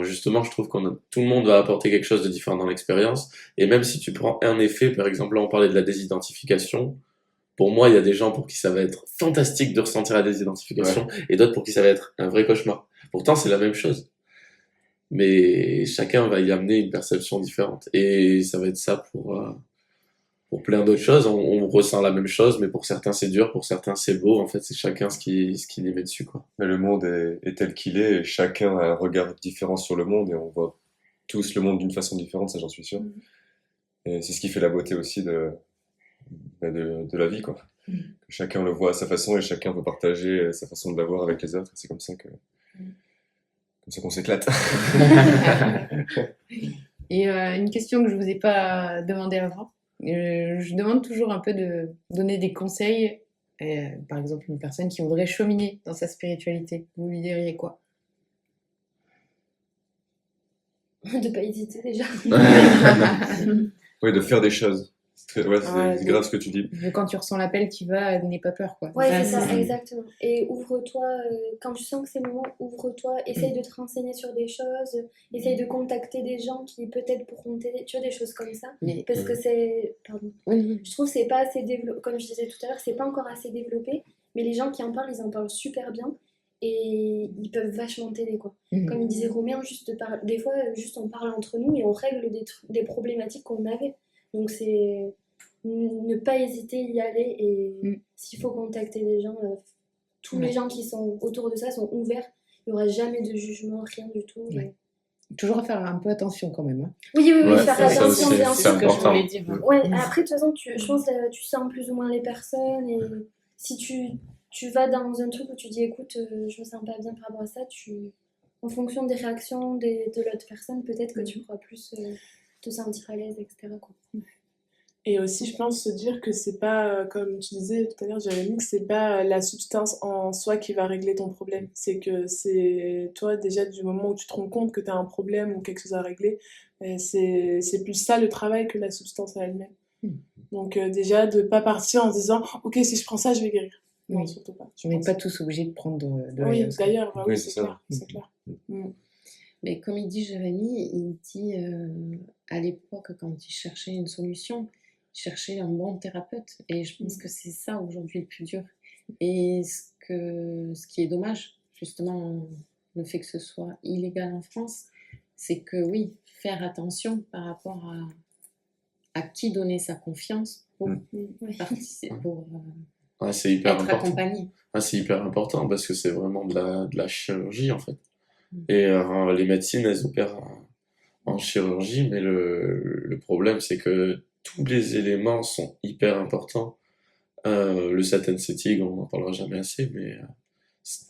justement, je trouve tout le monde va apporter quelque chose de différent dans l'expérience. Et même si tu prends un effet, par exemple, là on parlait de la désidentification. Pour moi, il y a des gens pour qui ça va être fantastique de ressentir la désidentification, et d'autres pour qui ça va être un vrai cauchemar. Pourtant, c'est la même chose. Mais chacun va y amener une perception différente. Et ça va être ça pour plein d'autres choses. On ressent la même chose, mais pour certains c'est dur, pour certains c'est beau. En fait, c'est chacun ce qui y met dessus, quoi. Mais le monde est tel qu'il est et chacun a un regard différent sur le monde et on voit tous le monde d'une façon différente, ça j'en suis sûr. Et c'est ce qui fait la beauté aussi de la vie, quoi. Que chacun le voit à sa façon et chacun peut partager sa façon de la voir avec les autres. C'est comme ça qu'on s'éclate. Et une question que je vous ai pas demandé avant. Je demande toujours un peu de donner des conseils. Par exemple, une personne qui voudrait cheminer dans sa spiritualité, vous lui diriez quoi? De pas hésiter déjà. Oui, de faire des choses. Ouais, Ouais, c'est grave ce que tu dis. Quand tu ressens l'appel, tu vas, n'aie pas peur, quoi. Ouais, Ça, c'est ça, c'est- exactement. Et ouvre-toi, quand tu sens que c'est le moment, ouvre-toi, essaye de te renseigner sur des choses, essaye de contacter des gens qui peut-être pourront t'aider, tu vois, des choses comme ça. Mais Parce que c'est. Pardon. oui, Je trouve que c'est pas assez développé, comme je disais tout à l'heure, c'est pas encore assez développé, mais les gens qui en parlent, ils en parlent super bien et ils peuvent vachement t'aider, quoi. Comme il disait Romain, des fois, juste on parle entre nous et on règle des problématiques qu'on avait. Donc c'est ne pas hésiter, y aller et s'il faut contacter des gens, tous les gens qui sont autour de ça sont ouverts. Il n'y aura jamais de jugement, rien du tout. Ouais. Toujours faire un peu attention quand même. Hein. Oui, Ouais, faire ça attention, aussi, bien c'est sûr. ce que je important. voulais dire. Ouais, après, de toute façon, je pense que tu sens plus ou moins les personnes et si tu vas dans un truc où tu dis écoute, je me sens pas bien par rapport à ça, en fonction des réactions de l'autre personne, peut-être que tu pourras plus te sentir à l'aise, etc. quoi. Et aussi, je pense se dire que c'est pas, comme tu disais tout à l'heure, Jérémy, que c'est pas la substance en soi qui va régler ton problème. C'est que c'est toi, déjà, du moment où tu te rends compte que tu as un problème ou quelque chose à régler, c'est plus ça le travail que la substance à elle-même. Donc, déjà, de pas partir en se disant, ok, si je prends ça, je vais guérir. Non, Oui. surtout pas. On n'est pas tous obligés de prendre de Oui, l'ayahuasca. d'ailleurs, bah Oui, oui, c'est c'est ça. clair, c'est clair. mais comme il dit Jérémy, il dit à l'époque, quand il cherchait une solution, il cherchait un bon thérapeute. Et je pense que c'est ça aujourd'hui le plus dur. Et ce qui est dommage, justement, le fait que ce soit illégal en France, c'est que oui, faire attention par rapport à qui donner sa confiance pour participer, pour Ouais, c'est hyper être important. accompagné. Ah, c'est hyper important parce que c'est vraiment de la chirurgie en fait. Et les médecines, elles opèrent en chirurgie, mais le problème, c'est que tous les éléments sont hyper importants. Le satin setting, on n'en parlera jamais assez, mais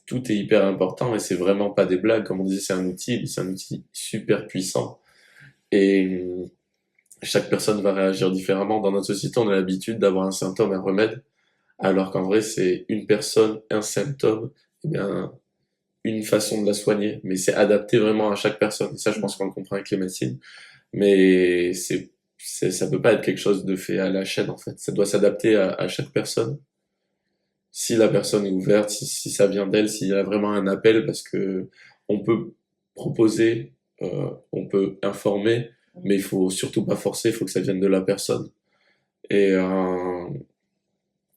tout est hyper important et c'est vraiment pas des blagues. Comme on disait, c'est un outil, mais c'est un outil super puissant. Et chaque personne va réagir différemment. Dans notre société, on a l'habitude d'avoir un symptôme, un remède, alors qu'en vrai, c'est une personne, un symptôme, et bien, une façon de la soigner, mais c'est adapté vraiment à chaque personne. Et ça, je pense qu'on le comprend avec les médecines. Mais ça peut pas être quelque chose de fait à la chaîne, en fait. Ça doit s'adapter à chaque personne. Si la personne est ouverte, si ça vient d'elle, s'il y a vraiment un appel, parce que on peut proposer, on peut informer, mais il faut surtout pas forcer, il faut que ça vienne de la personne. Et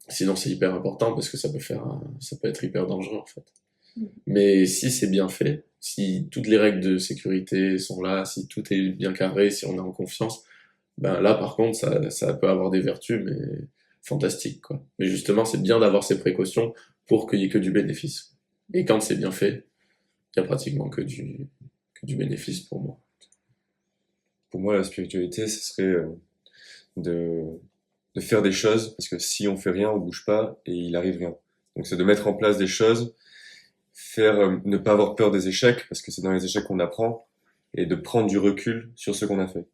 sinon, c'est hyper important parce que ça peut être hyper dangereux, en fait. Mais si c'est bien fait, si toutes les règles de sécurité sont là, si tout est bien carré, si on est en confiance, ben là par contre ça peut avoir des vertus mais fantastiques quoi. Mais justement c'est bien d'avoir ces précautions pour qu'il y ait que du bénéfice. Et quand c'est bien fait, il y a pratiquement que du bénéfice pour moi. Pour moi, la spiritualité, ce serait de, de faire des choses, parce que si on fait rien, on bouge pas et il arrive rien. Donc c'est de mettre en place des choses, ne pas avoir peur des échecs, parce que c'est dans les échecs qu'on apprend, et de prendre du recul sur ce qu'on a fait.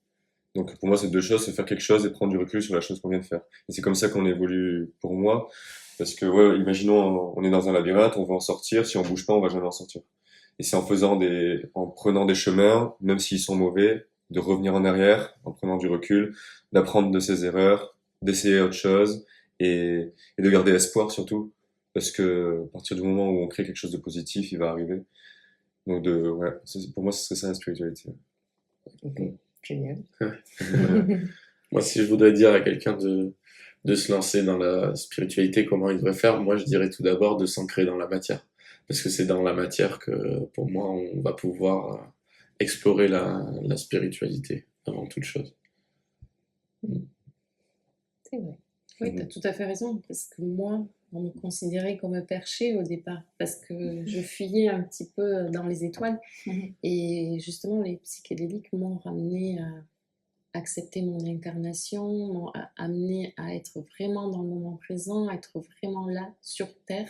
Donc pour moi, c'est deux choses, c'est faire quelque chose et prendre du recul sur la chose qu'on vient de faire. Et c'est comme ça qu'on évolue pour moi, parce que ouais, imaginons on est dans un labyrinthe, on veut en sortir, si on bouge pas, on va jamais en sortir. Et c'est en prenant des chemins, même s'ils sont mauvais, de revenir en arrière, en prenant du recul, d'apprendre de ses erreurs, d'essayer autre chose et de garder espoir surtout, parce que à partir du moment où on crée quelque chose de positif, il va arriver. Donc ouais, pour moi, ce serait ça la spiritualité. Ok, génial. Moi si je voudrais dire à quelqu'un de se lancer dans la spiritualité, comment il devrait faire, moi je dirais tout d'abord de s'ancrer dans la matière. Parce que c'est dans la matière que, pour moi, on va pouvoir explorer la spiritualité avant toute chose. C'est vrai. Oui, tu as tout à fait raison, parce que moi, on me considérait comme perché au départ, parce que je fuyais un petit peu dans les étoiles, et justement, les psychédéliques m'ont ramené à accepter mon incarnation, m'ont amené à être vraiment dans le moment présent, à être vraiment là, sur Terre,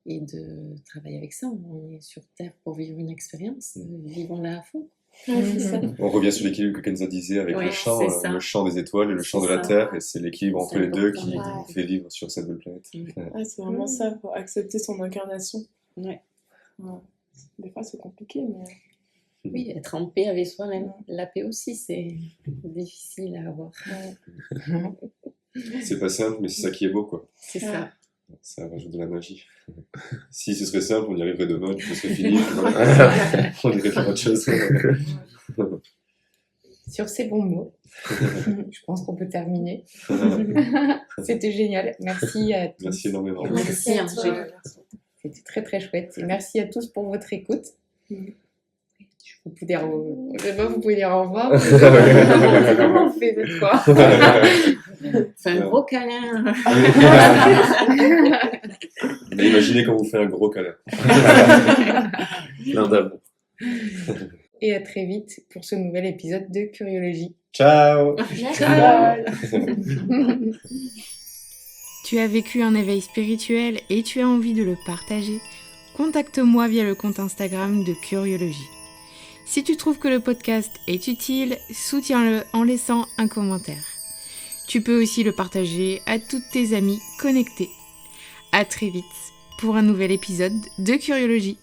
et de travailler avec ça. On est sur Terre pour vivre une expérience, vivons-la à fond. Ouais, c'est ça. On revient sur l'équilibre que Kenza disait avec Ouais, le chant des étoiles et le chant de la ça. Terre, et c'est l'équilibre entre C'est les deux important. qui Ouais. fait vivre sur cette belle planète. Ouais, c'est vraiment ça, faut accepter son incarnation. Ouais. Ouais. Des fois, c'est compliqué, mais Oui, être en paix avec soi-même. La paix aussi, c'est difficile à avoir. C'est pas simple, mais c'est ça qui est beau, quoi. C'est ça. Ça rajoute de la magie. Si ce serait simple, on y arriverait demain, tout serait fini, puis voilà. On irait faire autre chose. Sur ces bons mots, je pense qu'on peut terminer. C'était génial. Merci à tous. Merci énormément. Merci, à toi. Angèle. C'était très très chouette. Et merci à tous pour votre écoute. Vous pouvez dire au revoir. Comment on fait cette fois? C'est un gros câlin. Mais imaginez quand vous faites un gros câlin. Plein d'amour. Et à très vite pour ce nouvel épisode de Curiologie. Ciao! Tu as vécu un éveil spirituel et tu as envie de le partager? Contacte-moi via le compte Instagram de Curiologie. Si tu trouves que le podcast est utile, soutiens-le en laissant un commentaire. Tu peux aussi le partager à toutes tes amies connectées. À très vite pour un nouvel épisode de Curiologie.